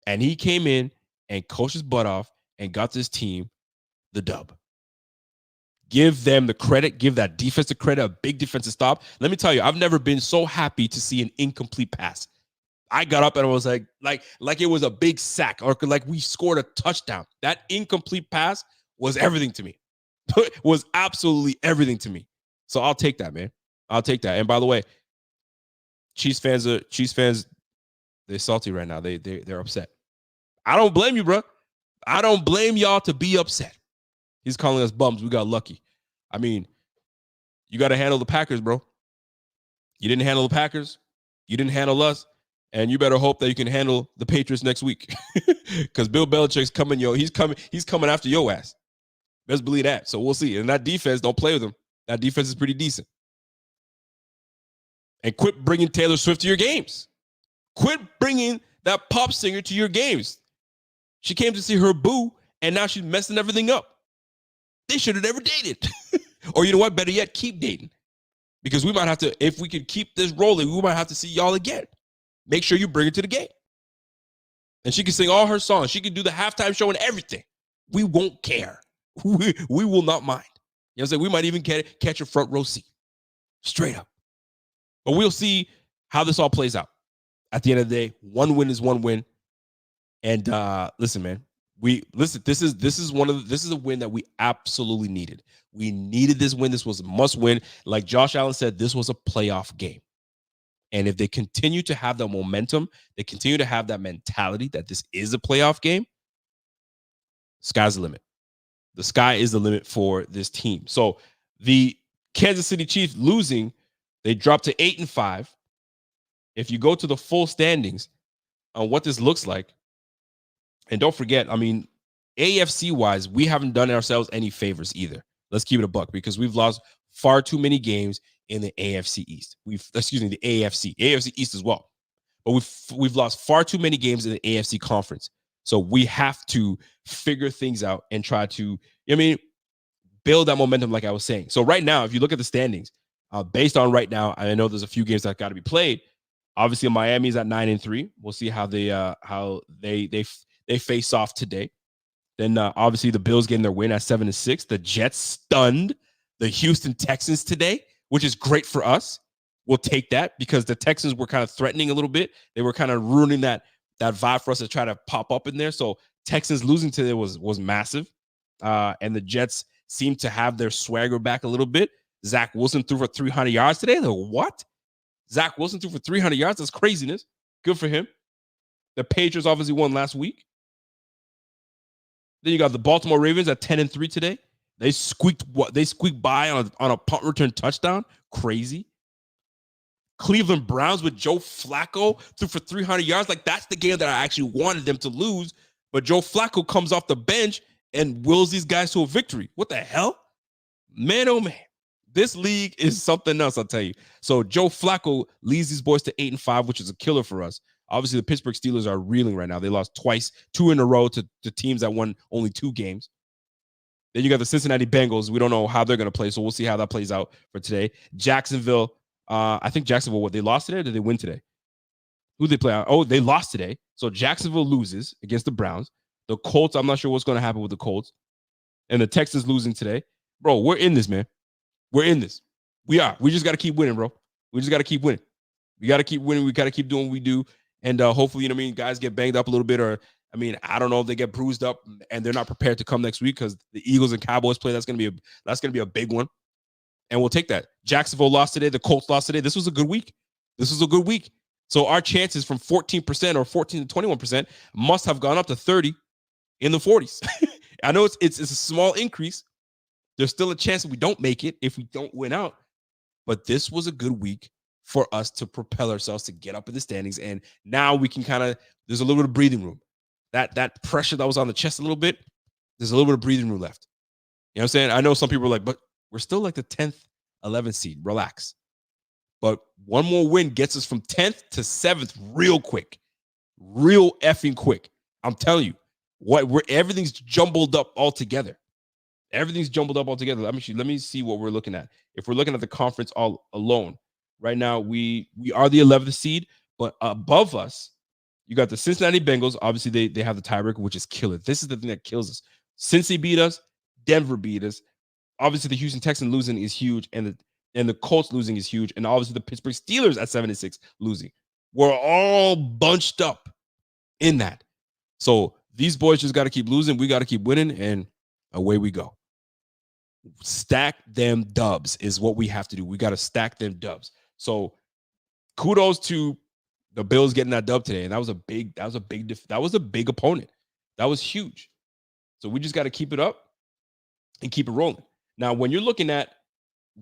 And he came in and coached his butt off and got this team the dub. Give them the credit. Give that defense the credit. A big defensive stop. Let me tell you, I've never been so happy to see an incomplete pass. I got up and I was like it was a big sack, or like we scored a touchdown. That incomplete pass was everything to me. Was absolutely everything to me. So I'll take that, man. I'll take that. And by the way, Chiefs fans, they're salty right now. They're upset. I don't blame you, bro. I don't blame y'all to be upset. He's calling us bums. We got lucky. I mean, you got to handle the Packers, bro. You didn't handle the Packers. You didn't handle us. And you better hope that you can handle the Patriots next week. Because Bill Belichick's coming, yo. He's coming after your ass. Best believe that. So we'll see. And that defense, don't play with them. That defense is pretty decent. And quit bringing Taylor Swift to your games. Quit bringing that pop singer to your games. She came to see her boo, and now she's messing everything up. They should have never dated. Or you know what? Better yet, keep dating. Because we might have to, if we could keep this rolling, we might have to see y'all again. Make sure you bring her to the game. And she can sing all her songs. She can do the halftime show and everything. We won't care. We will not mind. You know what I'm saying? We might even catch a front row seat. Straight up. But we'll see how this all plays out. At the end of the day, one win is one win. And listen, man. This is a win that we absolutely needed. We needed this win. This was a must win. Like Josh Allen said, this was a playoff game. And if they continue to have that momentum, they continue to have that mentality that this is a playoff game, sky's the limit. The sky is the limit for this team. So the Kansas City Chiefs losing, they dropped to 8-5. If you go to the full standings on what this looks like, and don't forget, I mean, AFC-wise, we haven't done ourselves any favors either. Let's keep it a buck, because we've lost far too many games in the AFC East. The AFC East as well. But we've lost far too many games in the AFC conference. So we have to figure things out and try to, build that momentum, like I was saying. So right now, if you look at the standings, based on right now, I know there's a few games that got to be played. Obviously, Miami's at 9-3. We'll see how they face off today. Then obviously the Bills getting their win at 7-6. The Jets stunned the Houston Texans today, which is great for us. We'll take that, because the Texans were kind of threatening a little bit. They were kind of ruining that vibe for us to try to pop up in there. So Texans losing today was massive. And the Jets seem to have their swagger back a little bit. Zach Wilson threw for 300 yards today. Like, what? Zach Wilson threw for 300 yards? That's craziness. Good for him. The Patriots obviously won last week. Then you got the Baltimore Ravens at 10-3 today. They squeaked by on a punt return touchdown. Crazy. Cleveland Browns with Joe Flacco threw for 300 yards. Like, that's the game that I actually wanted them to lose. But Joe Flacco comes off the bench and wills these guys to a victory. What the hell? Man, oh man. This league is something else, I'll tell you. So Joe Flacco leads these boys to 8-5, which is a killer for us. Obviously, the Pittsburgh Steelers are reeling right now. They lost twice, 2 in a row to teams that won only 2 games. Then you got the Cincinnati Bengals. We don't know how they're going to play, so we'll see how that plays out for today. Jacksonville, I think Jacksonville, they lost today or did they win today? Who did they play? Oh, they lost today. So Jacksonville loses against the Browns. The Colts, I'm not sure what's going to happen with the Colts. And the Texans losing today. Bro, we're in this, man. We're in this. We are. We just got to keep winning, bro. We just got to keep winning. We got to keep winning. We got to keep doing what we do. And hopefully, guys get banged up a little bit, or I don't know if they get bruised up and they're not prepared to come next week because the Eagles and Cowboys play. That's gonna be a big one, and we'll take that. Jacksonville lost today. The Colts lost today. This was a good week. So our chances from 14% or 14 to 21% must have gone up to 30 in the 40s. I know it's a small increase. There's still a chance that we don't make it if we don't win out, but this was a good week for us to propel ourselves to get up in the standings, and now we can there's a little bit of breathing room. That pressure that was on the chest a little bit, there's a little bit of breathing room left. You know what I'm saying? I know some people are like, but we're still like the 10th, 11th seed. Relax. But one more win gets us from 10th to 7th real quick. Real effing quick. I'm telling you, everything's jumbled up all together. Everything's jumbled up all together. Let me see what we're looking at. If we're looking at the conference all alone, right now we are the 11th seed, but above us, you got the Cincinnati Bengals. Obviously, they have the tiebreaker, which is killer. This is the thing that kills us. Cincy beat us. Denver beat us. Obviously, the Houston Texans losing is huge, and the Colts losing is huge, and obviously the Pittsburgh Steelers at 7-6 losing. We're all bunched up in that. So these boys just got to keep losing. We got to keep winning, and away we go. Stack them dubs is what we have to do. We got to stack them dubs. So kudos to the Bills getting that dub today, and that was a big opponent. That was huge. So we just got to keep it up and keep it rolling. Now, when you're looking at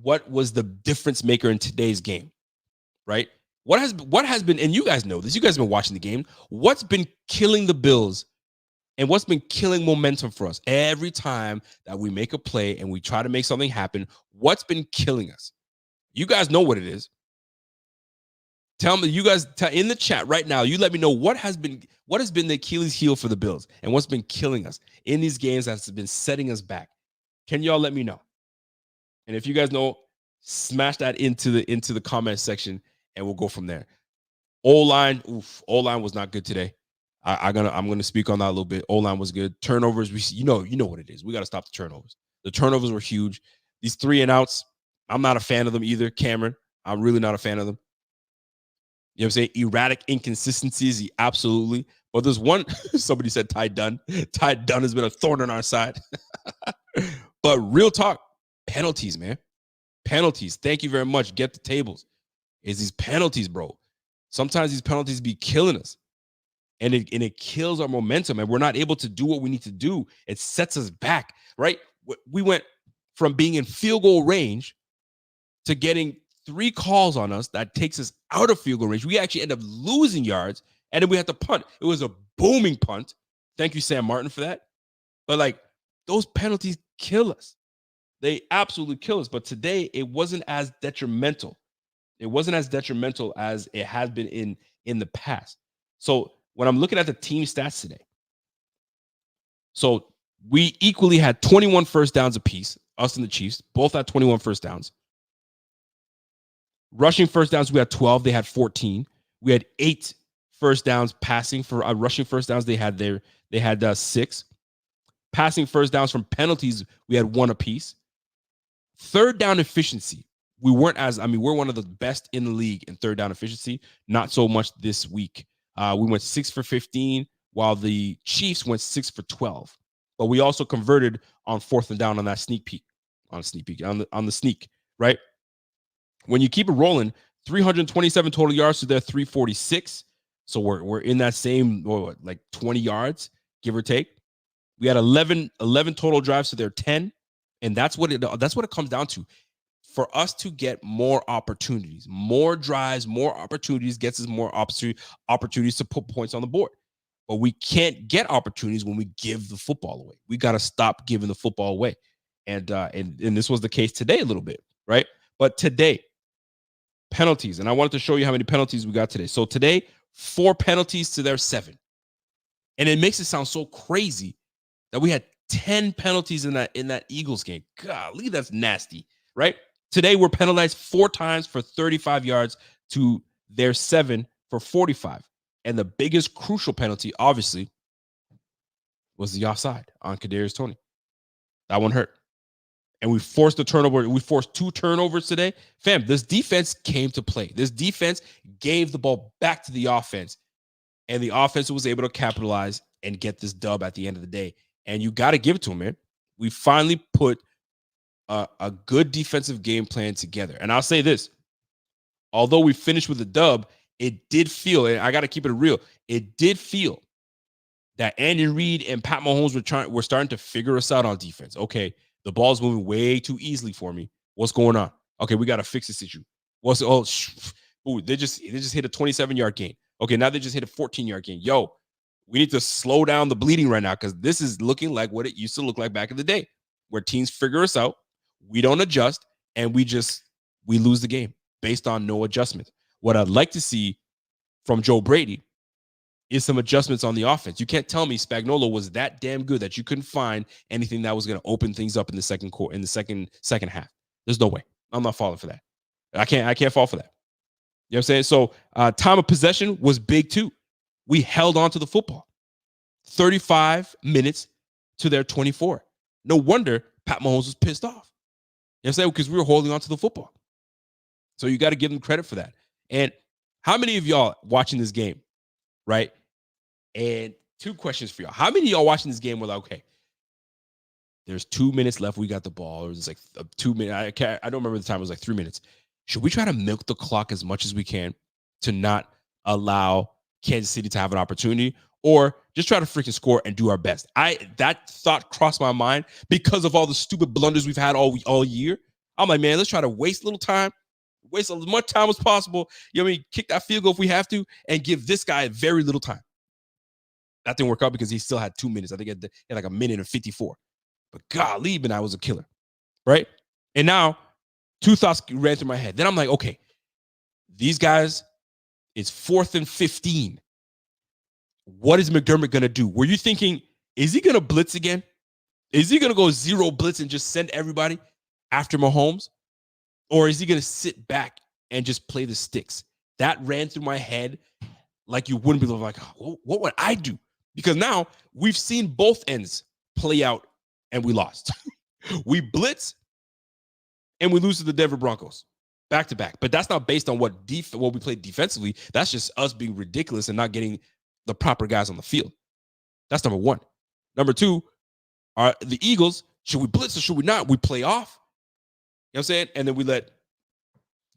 what was the difference maker in today's game, right? What has been, and you guys know this, you guys have been watching the game, what's been killing the Bills and what's been killing momentum for us every time that we make a play and we try to make something happen, what's been killing us? You guys know what it is. Tell me, you guys in the chat right now, you let me know what has been the Achilles heel for the Bills and what's been killing us in these games that's been setting us back. Can y'all let me know? And if you guys know, smash that into the comment section and we'll go from there. O-line was not good today. I'm gonna speak on that a little bit. O-line was good. Turnovers, you know what it is. We got to stop the turnovers. The turnovers were huge. These 3 and outs, I'm not a fan of them either. Cameron, I'm really not a fan of them. You know what I'm saying? Erratic inconsistencies, absolutely. But there's one, somebody said Ty Dunn. Ty Dunn has been a thorn on our side. But real talk, penalties, man. Penalties. Thank you very much. Get the tables. It's these penalties, bro. Sometimes these penalties be killing us. And it kills our momentum, and we're not able to do what we need to do. It sets us back, right? We went from being in field goal range to getting 3 calls on us that takes us out of field goal range. We actually end up losing yards, and then we had to punt. It was a booming punt. Thank you, Sam Martin, for that. But those penalties kill us. They absolutely kill us. But today, it wasn't as detrimental. It wasn't as detrimental as it has been in the past. So when I'm looking at the team stats today, so we equally had 21 first downs apiece, us and the Chiefs, both had 21 first downs. Rushing first downs, we had 12. They had 14. We had 8 first downs passing. For rushing first downs, they had 6. Passing first downs from penalties, we had 1 apiece. Third down efficiency, we're one of the best in the league in third down efficiency. Not so much this week. We went 6 for 15, while the Chiefs went 6 for 12. But we also converted on 4th and down on that on the sneak, right? When you keep it rolling, 327 total yards to their 346. So we're in that same 20 yards, give or take. We had 11 total drives to their 10, and that's what it comes down to. For us to get more opportunities, more drives, more opportunities gets us more opportunities to put points on the board. But we can't get opportunities when we give the football away. We got to stop giving the football away. And this was the case today a little bit, right? But today, penalties. And I wanted to show you how many penalties we got today. So today, 4 penalties to their 7. And it makes it sound so crazy that we had 10 penalties in that Eagles game. Golly, that's nasty, right? Today, we're penalized 4 times for 35 yards to their 7 for 45. And the biggest crucial penalty, obviously, was the offside on Kadarius Toney. That one hurt. and we forced the turnover. We forced 2 turnovers today. Fam, this defense came to play. This defense gave the ball back to the offense, and the offense was able to capitalize and get this dub at the end of the day. And you got to give it to them, man. We finally put a good defensive game plan together. And I'll say this, although we finished with a dub, it did feel, and I got to keep it real, it did feel that Andy Reid and Pat Mahomes were starting to figure us out on defense. Okay, the ball's moving way too easily for me. What's going on? Okay, we got to fix this issue. They just hit a 27-yard gain. Okay, now they just hit a 14-yard gain. Yo, we need to slow down the bleeding right now because this is looking like what it used to look like back in the day, where teams figure us out, we don't adjust, and we lose the game based on no adjustment. What I'd like to see from Joe Brady is some adjustments on the offense. You can't tell me Spagnuolo was that damn good that you couldn't find anything that was going to open things up in the second quarter, in the second half. There's no way. I'm not falling for that. I can't fall for that. You know what I'm saying? So time of possession was big too. We held on to the football. 35 minutes to their 24. No wonder Pat Mahomes was pissed off. You know what I'm saying? Because we were holding on to the football. So you got to give them credit for that. And how many of y'all watching this game, right? And 2 questions for y'all. How many of y'all watching this game were like, okay, there's 2 minutes left. We got the ball. It was like 2 minutes. I don't remember the time. It was like 3 minutes. Should we try to milk the clock as much as we can to not allow Kansas City to have an opportunity, or just try to freaking score and do our best? That thought crossed my mind because of all the stupid blunders we've had all year. I'm like, man, let's try to waste a little time, waste as much time as possible. You know what I mean? Kick that field goal if we have to, and give this guy very little time. That didn't work out because he still had 2 minutes. I think he had like 1:54. But golly, but I was a killer, right? And now 2 thoughts ran through my head. Then I'm like, okay, these guys, it's 4th and 15. What is McDermott going to do? Were you thinking, is he going to blitz again? Is he going to go 0 blitz and just send everybody after Mahomes? Or is he going to sit back and just play the sticks? That ran through my head like you wouldn't believe. Like, what would I do? Because now we've seen both ends play out and we lost. We blitz and we lose to the Denver Broncos back to back. But that's not based on what we played defensively. That's just us being ridiculous and not getting the proper guys on the field. That's number 1. Number 2, are the Eagles, should we blitz or should we not? We play off. You know what I'm saying? And then we let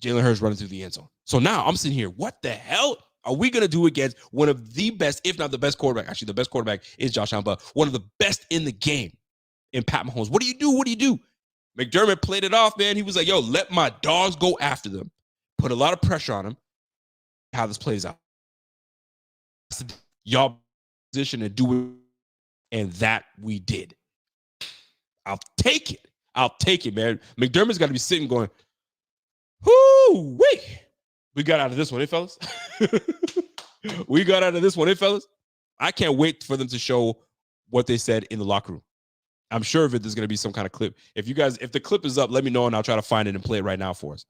Jalen Hurts run through the end zone. So now I'm sitting here, what the hell are we going to do against one of the best, if not the best quarterback? Actually, the best quarterback is Josh Allen, but one of the best in the game in Pat Mahomes. What do you do? What do you do? McDermott played it off, man. He was like, yo, let my dogs go after them. Put a lot of pressure on him. How this plays out. Y'all position and do it. And that we did. I'll take it. I'll take it, man. McDermott's got to be sitting going, whoo, wait. We got out of this one, fellas? We got out of this one, fellas? I can't wait for them to show what they said in the locker room. I'm sure of it, there's going to be some kind of clip. If the clip is up, let me know and I'll try to find it and play it right now for us.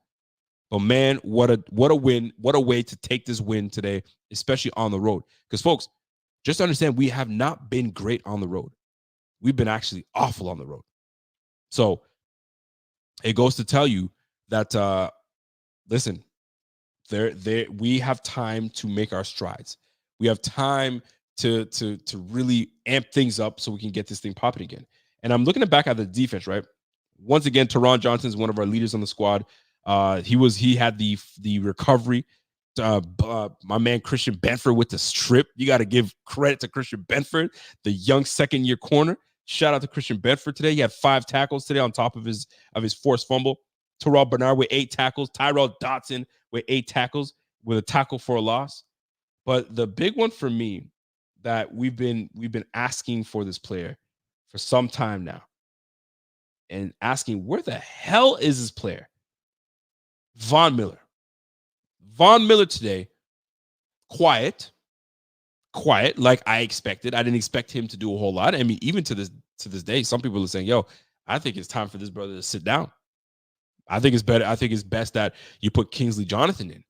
But man, what a win. What a way to take this win today, especially on the road. Because folks, just understand, we have not been great on the road. We've been actually awful on the road. So it goes to tell you that, listen, we have time to make our strides. We have time to really amp things up so we can get this thing popping again. And I'm looking back at the defense, right? Once again, Teron Johnson is one of our leaders on the squad. He had the recovery. My man Christian Benford with the strip. You got to give credit to Christian Benford, the young second-year corner. Shout out to Christian Benford today. He had 5 tackles today on top of his forced fumble. Terrell Bernard with 8 tackles. Tyrell Dotson with 8 tackles with a tackle for a loss. But the big one for me that we've been asking for this player for some time now, and asking, where the hell is this player? Von Miller. Von Miller today, quiet, like I expected. I didn't expect him to do a whole lot. I mean, even to this day, some people are saying, yo, I think it's time for this brother to sit down. I think it's better. I think it's best that you put Kingsley Jonathan in.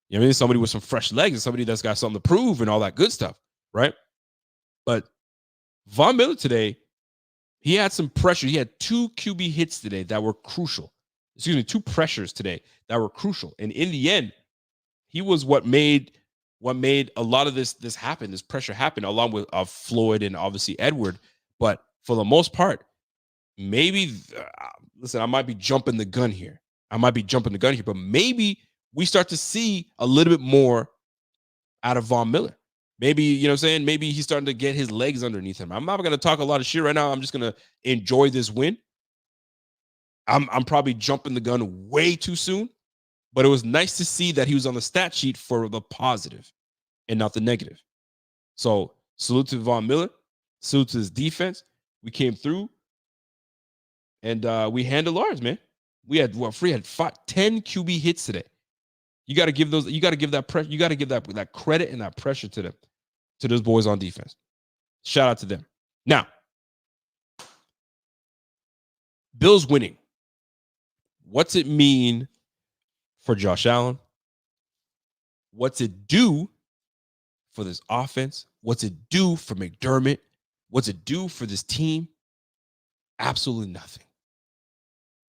You know what I mean? Somebody with some fresh legs and somebody that's got something to prove and all that good stuff, right? But Von Miller today, He had some pressure. He had 2 QB hits today that were crucial. Excuse me, 2 pressures today that were crucial. And in the end, he was what made a lot of this happen, this pressure happen, along with Floyd and obviously Edward. But for the most part, maybe listen, I might be jumping the gun here. But maybe we start to see a little bit more out of Von Miller. Maybe, you know what I'm saying? Maybe he's starting to get his legs underneath him. I'm not going to talk a lot of shit right now. I'm just going to enjoy this win. I'm probably jumping the gun way too soon, but it was nice to see that he was on the stat sheet for the positive and not the negative. So salute to Von Miller, salute to his defense. We came through and we handled ours, man. We had 10 QB hits today. You got to give that pressure. You got to give that credit and that pressure to them, to those boys on defense. Shout out to them. Now, Bills winning. What's it mean for Josh Allen? What's it do for this offense? What's it do for McDermott? What's it do for this team? Absolutely nothing.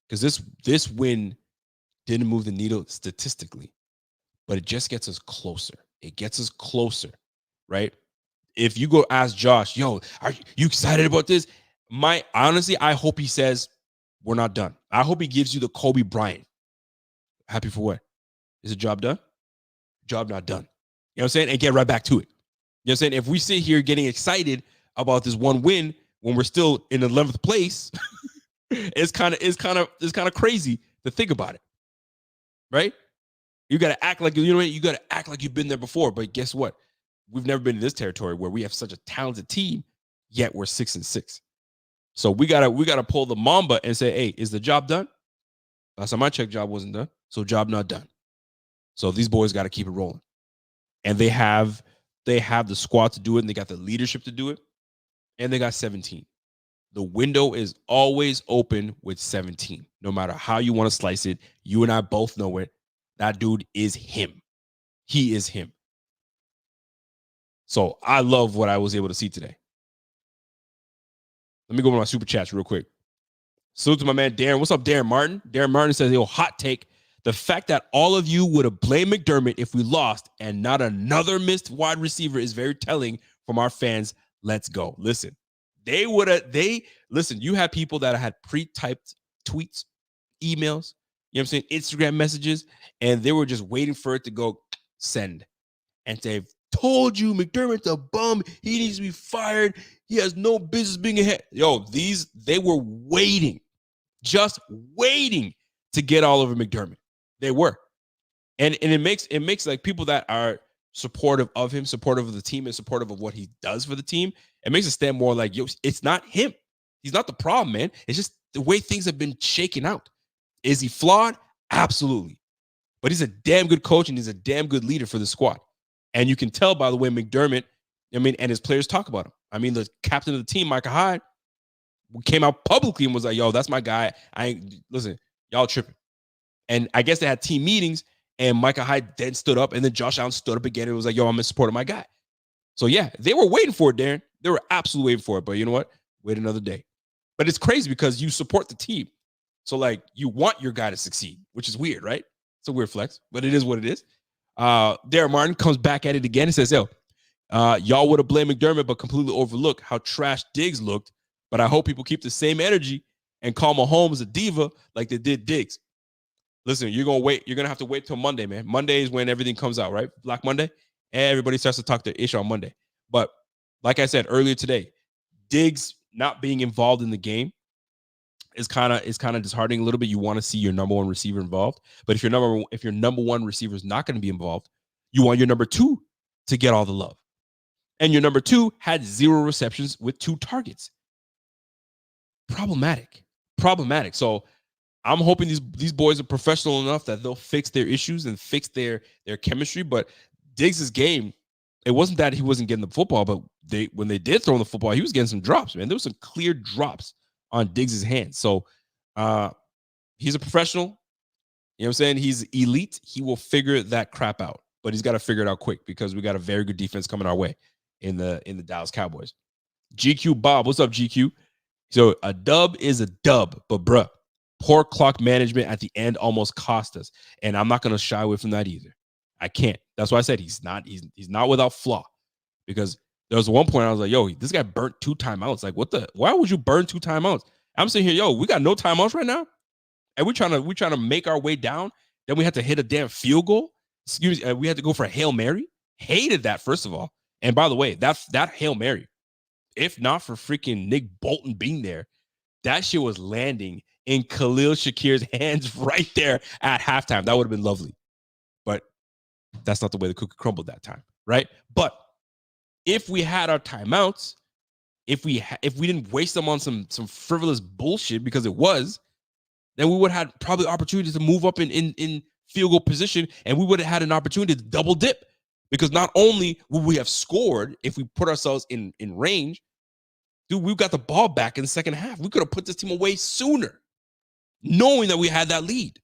Because this win didn't move the needle statistically, but it just gets us closer. It gets us closer, right? If you go ask Josh, yo, are you excited about this? Honestly, I hope he says, we're not done. I hope he gives you the Kobe Bryant. Happy for what? Is the job done? Job not done. You know what I'm saying? And get right back to it. You know what I'm saying? If we sit here getting excited about this one win when we're still in 11th place, it's kind of crazy to think about it. Right? You got to act like, you know what? You got to act like you've been there before. But guess what? We've never been in this territory where we have such a talented team, yet we're 6-6. So we gotta pull the Mamba and say, hey, is the job done? Last time I checked, job wasn't done. So job not done. So these boys got to keep it rolling. And they have the squad to do it, and they got the leadership to do it, and they got 17. The window is always open with 17. No matter how you want to slice it, you and I both know it. That dude is him. He is him. So I love what I was able to see today. Let me go over my super chats real quick. Salute to my man Darren. What's up, Darren Martin? Darren Martin says, yo, hot take. The fact that all of you would have blamed McDermott if we lost and not another missed wide receiver is very telling from our fans. Let's go. Listen, you had people that had pre-typed tweets, emails, you know what I'm saying, Instagram messages, and they were just waiting for it to go send. And they've told you McDermott's a bum. He needs to be fired. He has no business being ahead. Yo, they were waiting, just waiting to get all over McDermott. They were. And it makes like people that are supportive of him, supportive of the team, and supportive of what he does for the team, it makes it stand more like, yo, it's not him. He's not the problem, man. It's just the way things have been shaken out. Is he flawed? Absolutely. But he's a damn good coach, and he's a damn good leader for the squad. And you can tell by the way McDermott, and his players talk about him. I mean, the captain of the team, Micah Hyde, came out publicly and was like, yo, that's my guy. Listen, y'all tripping. And I guess they had team meetings, and Micah Hyde then stood up, and then Josh Allen stood up again and was like, yo, I'm in support of my guy. So, yeah, they were waiting for it, Darren. They were absolutely waiting for it. But you know what? Wait another day. But it's crazy because you support the team. So, like, you want your guy to succeed, which is weird, right? It's a weird flex, but it is what it is. Darren Martin comes back at it again and says, yo, y'all would have blamed McDermott but completely overlooked how trash Diggs looked. But I hope people keep the same energy and call Mahomes a diva like they did Diggs. Listen, you're going to wait. You're going to have to wait till Monday, man. Monday is when everything comes out, right? Black Monday. Everybody starts to talk their ish on Monday. But like I said earlier today, Diggs not being involved in the game is kind of disheartening a little bit. You want to see your number one receiver involved. But if your number one receiver is not going to be involved, you want your number two to get all the love. And your number two had 0 receptions with 2 targets. Problematic. So I'm hoping these boys are professional enough that they'll fix their issues and fix their chemistry. But Diggs' game, it wasn't that he wasn't getting the football, but when they did throw the football, he was getting some drops, man. There was some clear drops on Diggs' hands. So he's a professional. You know what I'm saying? He's elite. He will figure that crap out. But he's got to figure it out quick because we got a very good defense coming our way in the Dallas Cowboys. GQ Bob, what's up, GQ? So a dub is a dub, but bruh, poor clock management at the end almost cost us. And I'm not gonna shy away from that either. I can't. That's why I said he's not without flaw. Because there was one point I was like, yo, this guy burnt 2 timeouts. Like, what the why would you burn 2 timeouts? I'm sitting here, yo, we got no timeouts right now. And we're trying to make our way down. Then we had to hit a damn field goal. Excuse me, we had to go for a Hail Mary. Hated that, first of all. And by the way, that Hail Mary, if not for freaking Nick Bolton being there, that shit was landing in Khalil Shakir's hands right there at halftime. That would have been lovely. But that's not the way the cookie crumbled that time, right? But if we had our timeouts, if we didn't waste them on some frivolous bullshit, because it was, then we would have had probably opportunities to move up in field goal position, and we would have had an opportunity to double dip. Because not only would we have scored if we put ourselves in range, dude, we got the ball back in the second half. We could have put this team away sooner, knowing that we had that lead.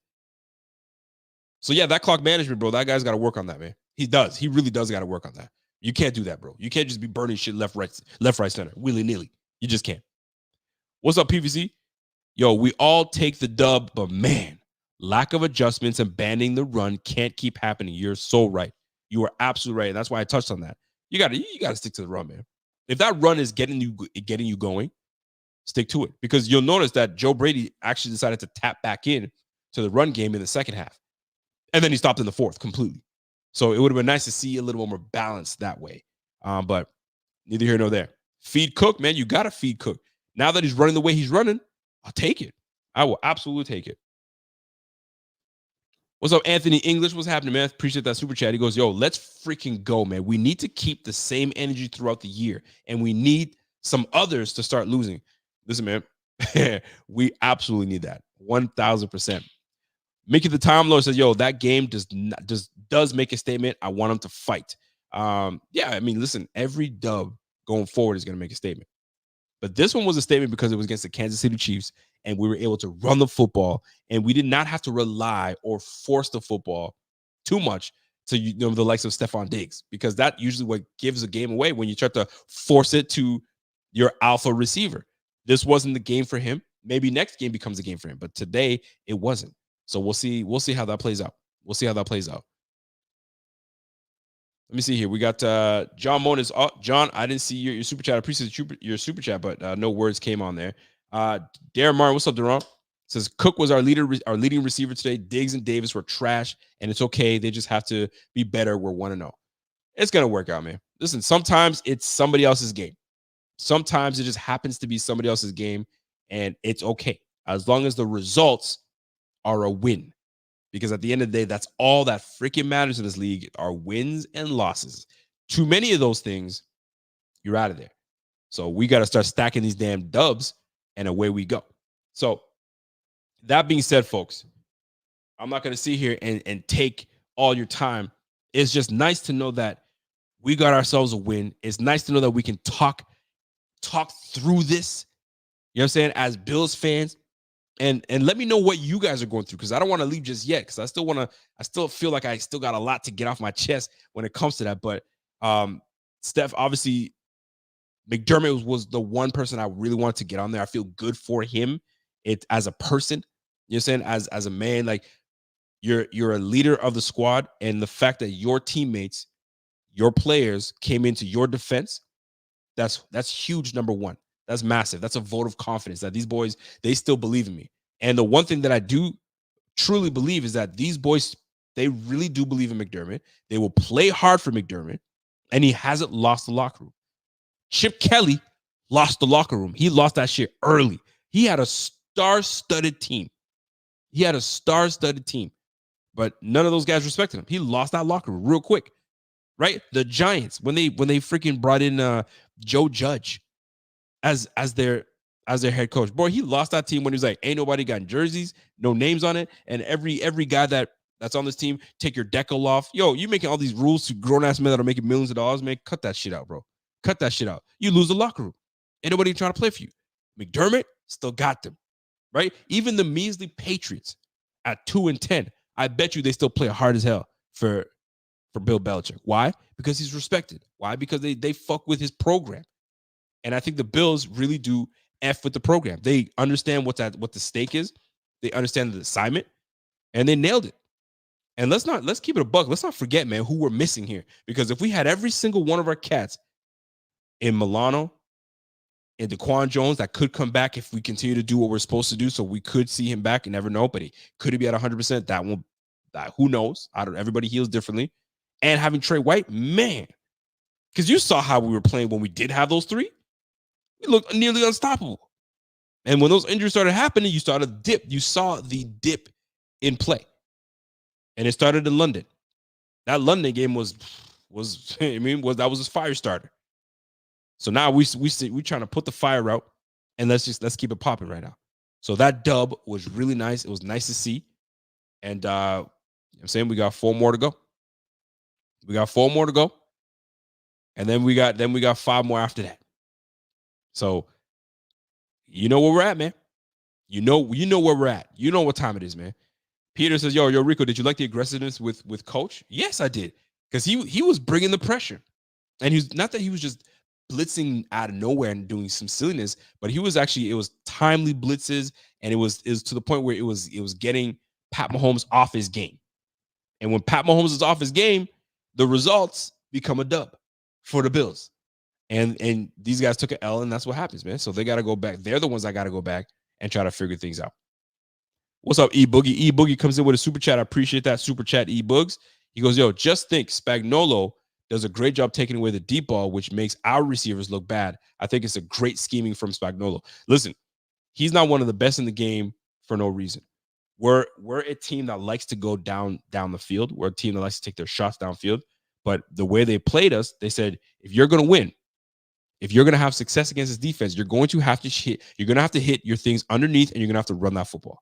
So yeah, that clock management, bro, that guy's got to work on that, man. He does. He really does got to work on that. You can't do that, bro. You can't just be burning shit left, right, center, willy-nilly. You just can't. What's up, PVC? Yo, we all take the dub, but man, lack of adjustments and banning the run can't keep happening. You're so right. You are absolutely right. And that's why I touched on that. You gotta stick to the run, man. If that run is getting you going, stick to it. Because you'll notice that Joe Brady actually decided to tap back in to the run game in the second half. And then he stopped in the fourth completely. So it would have been nice to see a little more balance that way. But neither here nor there. Feed Cook, man. You got to feed Cook. Now that he's running the way he's running, I'll take it. I will absolutely take it. What's up, Anthony English? What's happening, man? Appreciate that super chat. He goes, yo, let's freaking go, man. We need to keep the same energy throughout the year, and we need some others to start losing. Listen, man, we absolutely need that. 1,000%. Mickey the Time Lord says, yo, that game does make a statement. I want them to fight. Yeah, I mean, listen, every dub going forward is going to make a statement. But this one was a statement because it was against the Kansas City Chiefs, and we were able to run the football, and we did not have to rely or force the football too much to the likes of Stephon Diggs, because that usually what gives a game away when you try to force it to your alpha receiver. This wasn't the game for him. Maybe next game becomes a game for him, but today it wasn't. So we'll see how that plays out. We'll see how that plays out. Let me see here. We got John Monis. Oh, John, I didn't see your super chat. I appreciate your super chat, but no words came on there. Darren Martin, what's up, Deron? Says Cook was our leading receiver today. Diggs and Davis were trash, and it's okay. They just have to be better. We're 1-0. It's gonna work out, man. Listen, sometimes it's somebody else's game. Sometimes it just happens to be somebody else's game, and it's okay as long as the results are a win. Because at the end of the day, that's all that freaking matters in this league are wins and losses. Too many of those things, you're out of there. So we got to start stacking these damn dubs, and away we go. So that being said, folks, I'm not going to sit here and take all your time. It's just nice to know that we got ourselves a win. It's nice to know that we can talk through this, you know what I'm saying, as Bills fans. And let me know what you guys are going through, because I don't want to leave just yet, because I still feel like I still got a lot to get off my chest when it comes to that. But Steph, obviously, McDermott was the one person I really wanted to get on there. I feel good for him. It as a person, you know what I'm saying, as a man, like you're a leader of the squad, and the fact that your teammates, your players came into your defense, that's huge. Number one. That's massive. That's a vote of confidence that these boys, they still believe in me. And the one thing that I do truly believe is that these boys, they really do believe in McDermott. They will play hard for McDermott, and he hasn't lost the locker room. Chip Kelly lost the locker room. He lost that shit early. He had a star-studded team. But none of those guys respected him. He lost that locker room real quick, right? The Giants, when they freaking brought in Joe Judge as their head coach. Boy, he lost that team when he was like, ain't nobody got jerseys, no names on it. And every guy that's on this team, take your decal off. Yo, you making all these rules to grown-ass men that are making millions of dollars, man. Cut that shit out, bro. Cut that shit out. You lose the locker room. Ain't nobody trying to play for you. McDermott still got them, right? Even the measly Patriots at 2-10, I bet you they still play hard as hell for Bill Belichick. Why? Because he's respected. Why? Because they fuck with his program. And I think the Bills really do F with the program. They understand what the stake is. They understand the assignment, and they nailed it. And let's keep it a buck. Let's not forget, man, who we're missing here. Because if we had every single one of our cats in Milano and DeQuan Jones that could come back if we continue to do what we're supposed to do, so we could see him back. You never know, but could he be at 100%? That won't. Who knows? Everybody heals differently. And having Trey White, man, because you saw how we were playing when we did have those three. We looked nearly unstoppable. And when those injuries started happening, you started to dip. You saw the dip in play. And it started in London. That London game was that was his fire starter. So now we trying to put the fire out, and let's keep it popping right now. So that dub was really nice. It was nice to see. And I'm saying we got 4 more to go. We got 4 more to go. And then we got 5 more after that. So you know where we're at, man. You know where we're at. You know what time it is, man. Peter says, yo, Rico, did you like the aggressiveness with Coach? Yes, I did. Because he was bringing the pressure. And he's not that he was just blitzing out of nowhere and doing some silliness, but it was timely blitzes, and it was to the point where it was getting Pat Mahomes off his game. And when Pat Mahomes is off his game, the results become a dub for the Bills. And these guys took an L, and that's what happens, man. So they got to go back. They're the ones that got to go back and try to figure things out. What's up, E-Boogie? E-Boogie comes in with a super chat. I appreciate that super chat, E-Boogs. He goes, yo, just think Spagnuolo does a great job taking away the deep ball, which makes our receivers look bad. I think it's a great scheming from Spagnuolo. Listen, he's not one of the best in the game for no reason. We're a team that likes to go down the field. We're a team that likes to take their shots downfield. But the way they played us, they said, if you're going to win, if you're going to have success against this defense, you're going to have to hit your things underneath, and you're going to have to run that football.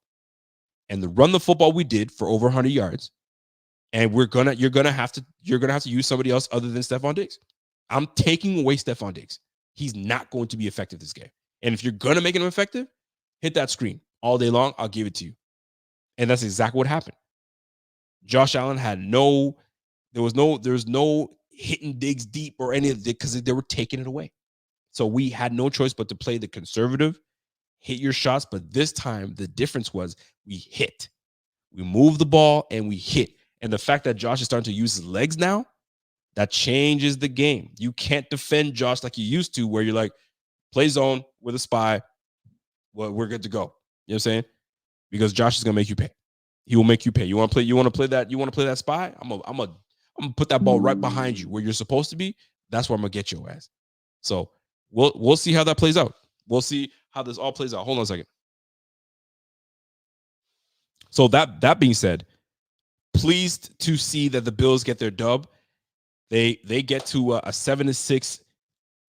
And run the football we did for over 100 yards. And you're gonna have to use somebody else other than Stephon Diggs. I'm taking away Stephon Diggs. He's not going to be effective this game. And if you're gonna make him effective, hit that screen all day long. I'll give it to you. And that's exactly what happened. Josh Allen there was no hitting Diggs deep or any of it because they were taking it away. So we had no choice but to play the conservative, hit your shots. But this time the difference was we hit. We moved the ball and we hit. And the fact that Josh is starting to use his legs now, that changes the game. You can't defend Josh like you used to, where you're like, play zone with a spy. Well, we're good to go. You know what I'm saying? Because Josh is gonna make you pay. He will make you pay. You want to play that spy? I'm gonna put that ball right behind you where you're supposed to be. That's where I'm gonna get your ass. So we'll see how that plays out. We'll see how this all plays out. Hold on a second. So that being said, pleased to see that the Bills get their dub. They get to a 7-6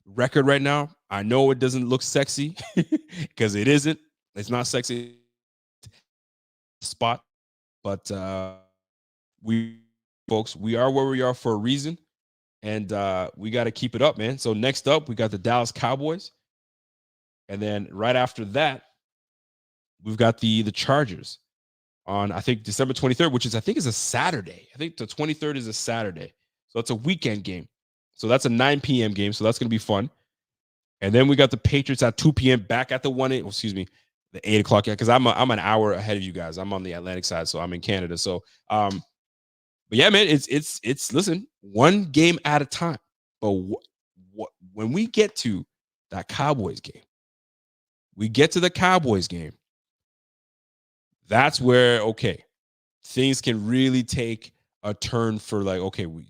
record right now. I know it doesn't look sexy because it isn't. It's not sexy spot, but we are where we are for a reason, and we got to keep it up, man. So next up, we got the Dallas Cowboys, and then right after that, we've got the Chargers on, I think, December 23rd, which is a Saturday. I think the 23rd is a Saturday. So it's a weekend game. So that's a 9 p.m. game. So that's going to be fun. And then we got the Patriots at 2 p.m. back at the 8 o'clock. Yeah, because I'm an hour ahead of you guys. I'm on the Atlantic side, so I'm in Canada. So, but yeah, man, it's listen, one game at a time. But when we get to that Cowboys game, that's where, okay, things can really take a turn for like, okay, we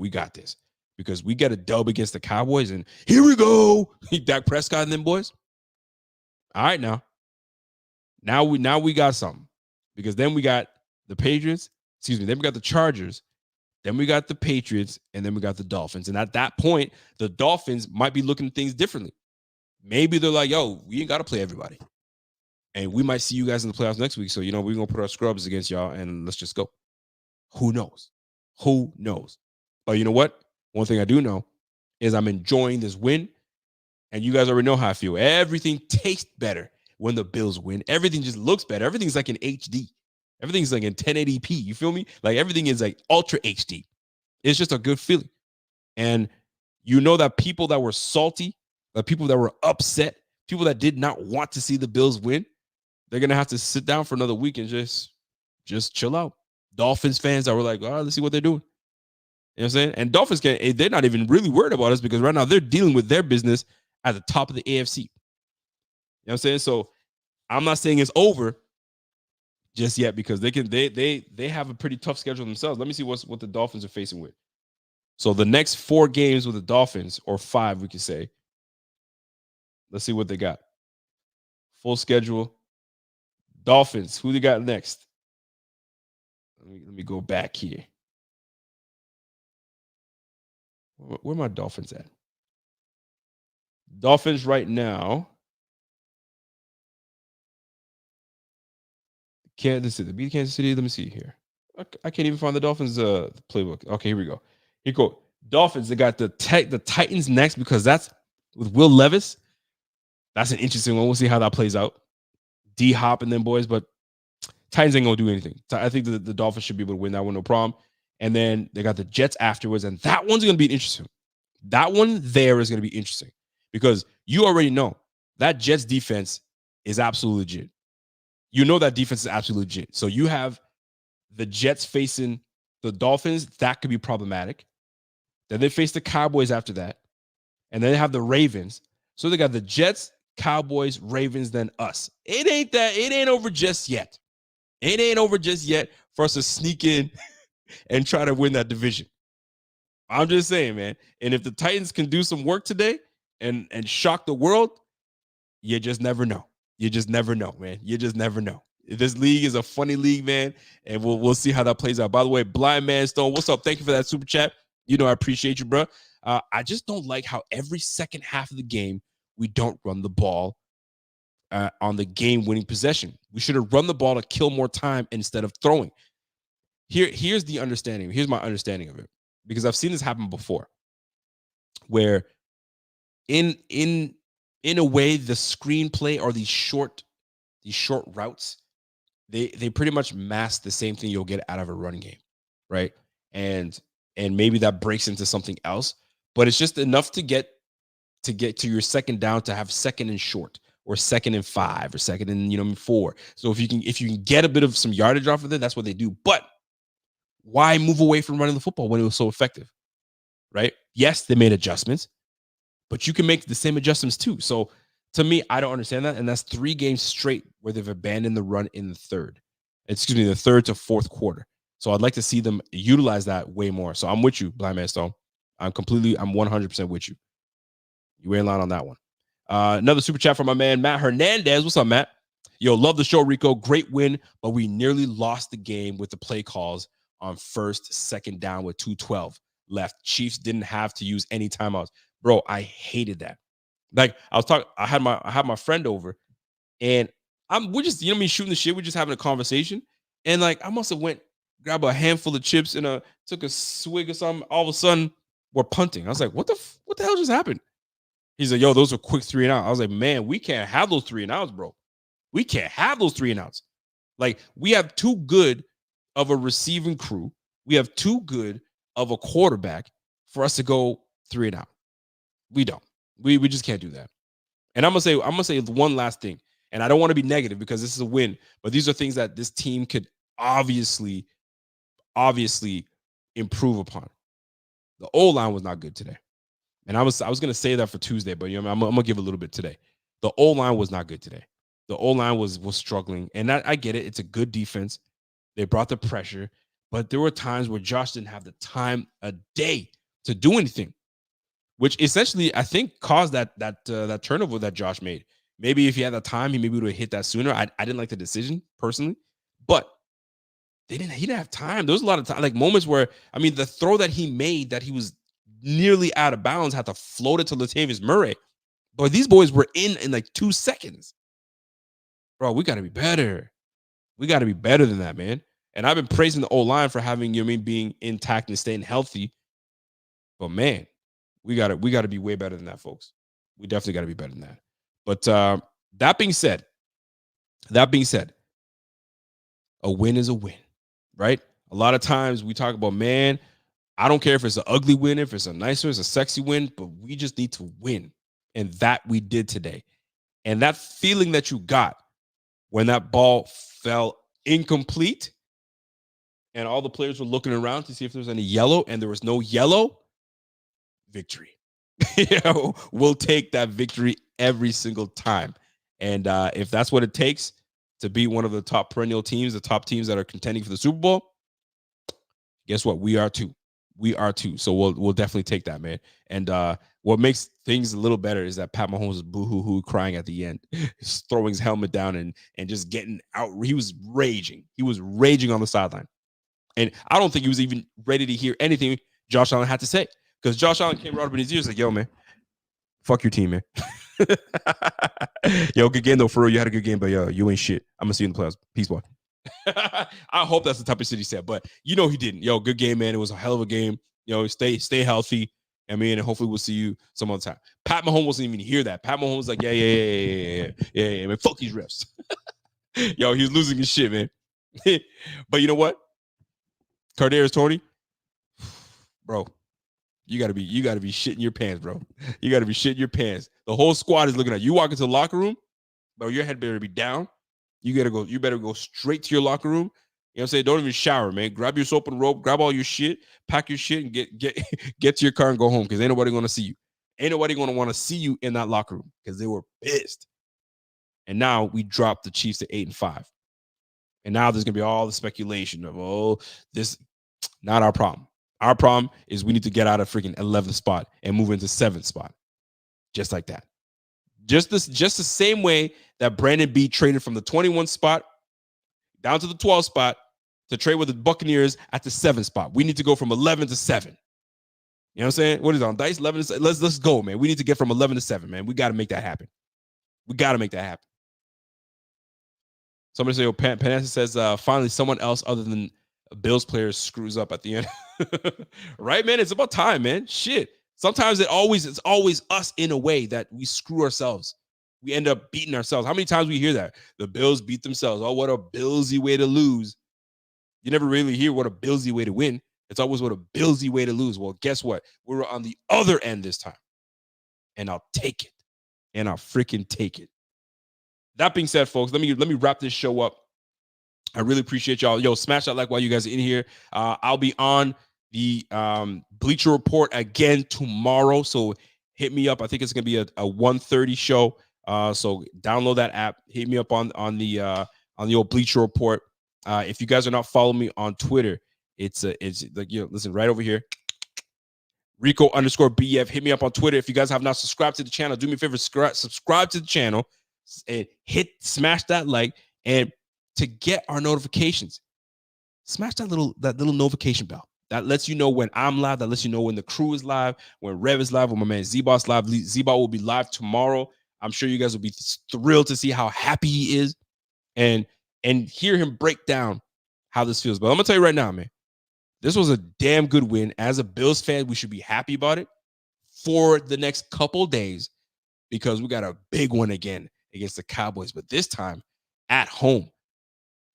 got this, because we get a dub against the Cowboys, and here we go, Dak Prescott and them boys. All right, now we got something, because then we got the Patriots. Then we got the Chargers. Then we got the Patriots, and then we got the Dolphins. And at that point, the Dolphins might be looking at things differently. Maybe they're like, yo, we ain't got to play everybody. And we might see you guys in the playoffs next week. So, we're going to put our scrubs against y'all, and let's just go. Who knows? But you know what? One thing I do know is I'm enjoying this win. And you guys already know how I feel. Everything tastes better when the Bills win. Everything just looks better. Everything's like in HD. Everything's like in 1080p. You feel me? Like everything is like ultra HD. It's just a good feeling. And you know that people that were salty, the people that were upset people that did not want to see the Bills win, they're gonna have to sit down for another week and just chill out. Dolphins fans that were like, all right, let's see what they're doing. You know what I'm saying? And Dolphins they're not even really worried about us because right now they're dealing with their business at the top of the AFC. You know what I'm saying? So I'm not saying it's over just yet because they have a pretty tough schedule themselves. Let me see what the Dolphins are facing with. So the next 4 games with the Dolphins, or 5, we could say. Let's see what they got. Full schedule. Dolphins, who they got next? Let me go back here. Where are my Dolphins at? Dolphins right now. Kansas City. Beat Kansas City. Let me see here. I can't even find the Dolphins playbook. Okay, here we go. Here we go. Dolphins. They got the Titans next because that's with Will Levis. That's an interesting one. We'll see how that plays out. D Hop and them boys, but Titans ain't gonna do anything. I think the Dolphins should be able to win that one, no problem. And then they got the Jets afterwards, and that one's gonna be interesting. That one there is gonna be interesting because you already know that Jets defense is absolutely legit. You know that defense is absolutely legit. So you have the Jets facing the Dolphins. That could be problematic. Then they face the Cowboys after that. And then they have the Ravens. So they got the Jets, Cowboys, Ravens, then us. It ain't over just yet. It ain't over just yet for us to sneak in and try to win that division. I'm just saying, man. And if the Titans can do some work today and shock the world, you just never know. You just never know, man. You just never know. This league is a funny league, man, and we'll see how that plays out. By the way, Blind Man Stone, what's up? Thank you for that super chat. You know I appreciate you, bro. I just don't like how every second half of the game we don't run the ball on the game-winning possession. We should have run the ball to kill more time instead of throwing. Here's the understanding. Here's my understanding of it, because I've seen this happen before, where in a way, the screenplay or these short routes, they pretty much mask the same thing you'll get out of a run game, right? And maybe that breaks into something else, but it's just enough to get to your second down to have second and short, or second and 5, or second and 4. So if you can get a bit of some yardage off of it, that's what they do. But why move away from running the football when it was so effective, right? Yes, they made adjustments, but you can make the same adjustments too. So to me, I don't understand that. And that's 3 games straight where they've abandoned the run in the third to fourth quarter. So I'd like to see them utilize that way more. So I'm with you, Blind Man Stone. I'm 100% with you. You ain't lying on that one. Another super chat from my man, Matt Hernandez. What's up, Matt? Yo, love the show, Rico. Great win, but we nearly lost the game with the play calls on second down with 2:12 left. Chiefs didn't have to use any timeouts. Bro, I hated that. Like I had my friend over, and we're just shooting the shit. We're just having a conversation, and like I must have went grab a handful of chips and took a swig or something. All of a sudden, we're punting. I was like, what the hell just happened? He's like, yo, those are quick 3 and out. I was like, man, we can't have those 3 and outs, bro. We can't have those 3 and outs. Like, we have too good of a receiving crew. We have too good of a quarterback for us to go 3 and out. We don't. We just can't do that. And I'm gonna say one last thing. And I don't want to be negative because this is a win, but these are things that this team could obviously improve upon. The O-line was not good today. And I was gonna say that for Tuesday, but I'm gonna give a little bit today. The O-line was not good today. The O-line was struggling, and I get it. It's a good defense. They brought the pressure, but there were times where Josh didn't have the time a day to do anything, which essentially I think caused that turnover that Josh made. Maybe if he had the time, he maybe would have hit that sooner. I didn't like the decision personally, but he didn't have time. There was a lot of time, like moments where the throw that he made that he was nearly out of bounds, had to float it to Latavius Murray. But these boys were in like 2 seconds. Bro, we got to be better. We got to be better than that, man. And I've been praising the O-line for having, being intact and staying healthy. But man, we got to be way better than that, folks. We definitely got to be better than that. But that being said, a win is a win, right? A lot of times we talk about, man, I don't care if it's an ugly win, if it's a nice win, it's a sexy win, but we just need to win. And that we did today. And that feeling that you got when that ball fell incomplete and all the players were looking around to see if there was any yellow and there was no yellow, victory. We'll take that victory every single time. And if that's what it takes to be one of the top perennial teams, the top teams that are contending for the Super Bowl, guess what? We are too. We are too. So we'll definitely take that, man. And what makes things a little better is that Pat Mahomes is boo-hoo-hoo crying at the end, just throwing his helmet down and just getting out. He was raging. He was raging on the sideline. And I don't think he was even ready to hear anything Josh Allen had to say. Because Josh Allen came right up in his ears like, yo, man, fuck your team, man. Yo, good game, though. For real, you had a good game, but you ain't shit. I'm going to see you in the playoffs. Peace, boy. I hope that's the type of shit he said, but he didn't. Yo, good game, man. It was a hell of a game. Stay healthy. I mean, and hopefully we'll see you some other time. Pat Mahomes wasn't even hear that. Pat Mahomes was like, yeah, man. Fuck these refs. Yo, he was losing his shit, man. But you know what? Kadarius Toney, bro. You gotta be shitting your pants, bro. You gotta be shitting your pants. The whole squad is looking at you. Walk into the locker room, bro. Your head better be down. You better go straight to your locker room. You know what I'm saying? Don't even shower, man. Grab your soap and rope, grab all your shit, pack your shit, and get to your car and go home because ain't nobody gonna see you. Ain't nobody gonna want to see you in that locker room because they were pissed. And now we dropped the Chiefs to 8-5. And now there's gonna be all the speculation of this not our problem. Our problem is we need to get out of freaking 11th spot and move into 7th spot. Just like that. Just the same way that Brandon B traded from the 21 spot down to the 12th spot to trade with the Buccaneers at the 7th spot. We need to go from 11 to 7. You know what I'm saying? What is it on dice? 11 to 7. Let's go, man. We need to get from 11 to 7, man. We got to make that happen. We got to make that happen. Somebody say, Panessa says, finally someone else other than Bills players screws up at the end. Right, man? It's about time, man. Shit. Sometimes it's always us in a way that we screw ourselves. We end up beating ourselves. How many times we hear that? The Bills beat themselves. Oh, what a Billsy way to lose. You never really hear what a Billsy way to win. It's always what a Billsy way to lose. Well, guess what? We were on the other end this time. And I'll take it. And I'll freaking take it. That being said, folks, let me wrap this show up. I really appreciate y'all. Yo, smash that like while you guys are in here. I'll be on the Bleacher Report again tomorrow. So hit me up. I think it's going to be a 1:30 show. So download that app. Hit me up on the old Bleacher Report. If you guys are not following me on Twitter, it's like, listen, right over here. Rico_BF. Hit me up on Twitter. If you guys have not subscribed to the channel, do me a favor, subscribe to the channel and smash that like. And to get our notifications, smash that little notification bell. That lets you know when I'm live. That lets you know when the crew is live, when Rev is live, when my man Z-Boss live. Z-Boss will be live tomorrow. I'm sure you guys will be thrilled to see how happy he is and hear him break down how this feels. But I'm gonna tell you right now, man, this was a damn good win. As a Bills fan, we should be happy about it for the next couple days because we got a big one again against the Cowboys, but this time at home.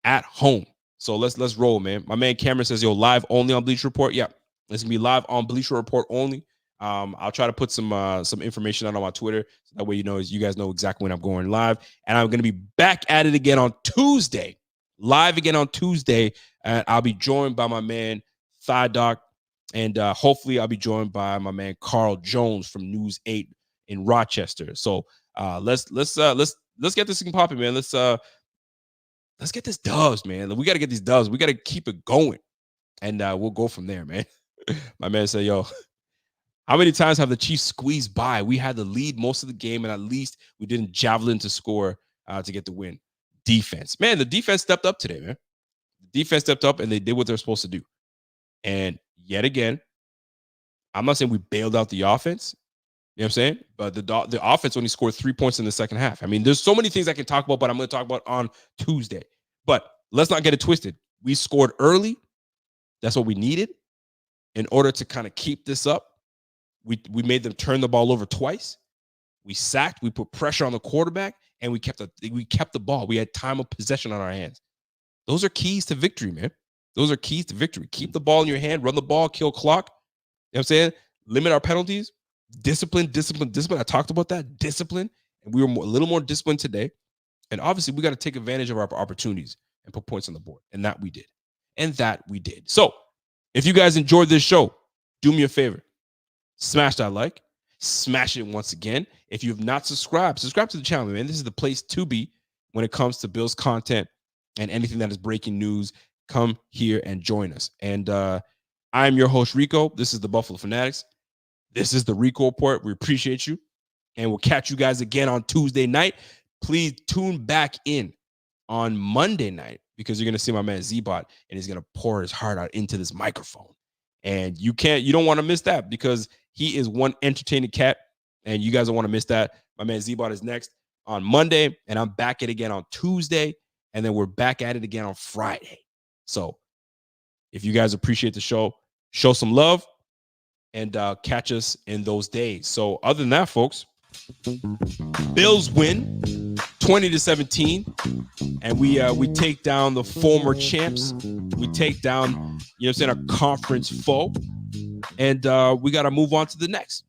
At home. So let's roll, man. My man Cameron says, yo, live only on Bleacher Report. Yeah, it's gonna be live on Bleacher Report only. I'll try to put some information out on my Twitter. So that way, you guys know exactly when I'm going live. And I'm gonna be back at it again on Tuesday. Live again on Tuesday. And I'll be joined by my man Thigh Doc. And hopefully I'll be joined by my man Carl Jones from News 8 in Rochester. So let's get this thing popping, man. Let's get this dubs, man. We got to get these dubs. We got to keep it going. And we'll go from there, man. My man said, yo, how many times have the Chiefs squeezed by? We had the lead most of the game, and at least we didn't javelin to score to get the win. Defense. Man, the defense stepped up today, man. The defense stepped up, and they did what they're supposed to do. And yet again, I'm not saying we bailed out the offense. You know what I'm saying? But the offense only scored 3 points in the second half. I mean, there's so many things I can talk about, but I'm going to talk about on Tuesday. But let's not get it twisted. We scored early. That's what we needed in order to kind of keep this up. We made them turn the ball over twice. We sacked. We put pressure on the quarterback, and we kept the ball. We had time of possession on our hands. Those are keys to victory, man. Those are keys to victory. Keep the ball in your hand. Run the ball. Kill clock. You know what I'm saying? Limit our penalties. Discipline. I talked about that. Discipline And we were a little more disciplined today. And obviously, we got to take advantage of our opportunities and put points on the board. And that we did. So, if you guys enjoyed this show, do me a favor. Smash that like. Smash it once again. If you have not subscribed to the channel, man. This is the place to be when it comes to Bills content and anything that is breaking news. Come here and join us. And I am your host, Rico. This is the Buffalo Fanatics. This is the Rico Report. We appreciate you. And we'll catch you guys again on Tuesday night. Please tune back in on Monday night because you're going to see my man Z-Bot and he's going to pour his heart out into this microphone. And you don't want to miss that because he is one entertaining cat and you guys don't want to miss that. My man Z-Bot is next on Monday and I'm back at it again on Tuesday. And then we're back at it again on Friday. So if you guys appreciate the show, show some love and catch us in those days. So other than that, folks, Bills win 20-17, and we take down the former champs. We take down, a conference foe, and we got to move on to the next.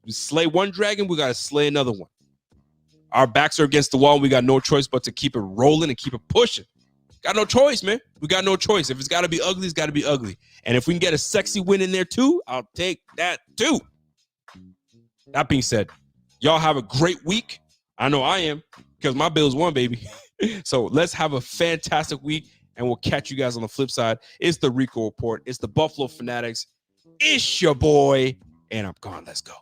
We slay one dragon, we got to slay another one. Our backs are against the wall. We got no choice but to keep it rolling and keep it pushing. Got no choice, man. We got no choice. If it's got to be ugly, it's got to be ugly. And if we can get a sexy win in there too, I'll take that too. That being said, y'all have a great week. I know I am because my Bills won, baby. So let's have a fantastic week, and we'll catch you guys on the flip side. It's the Rico Report. It's the Buffalo Fanatics. It's your boy, and I'm gone. Let's go.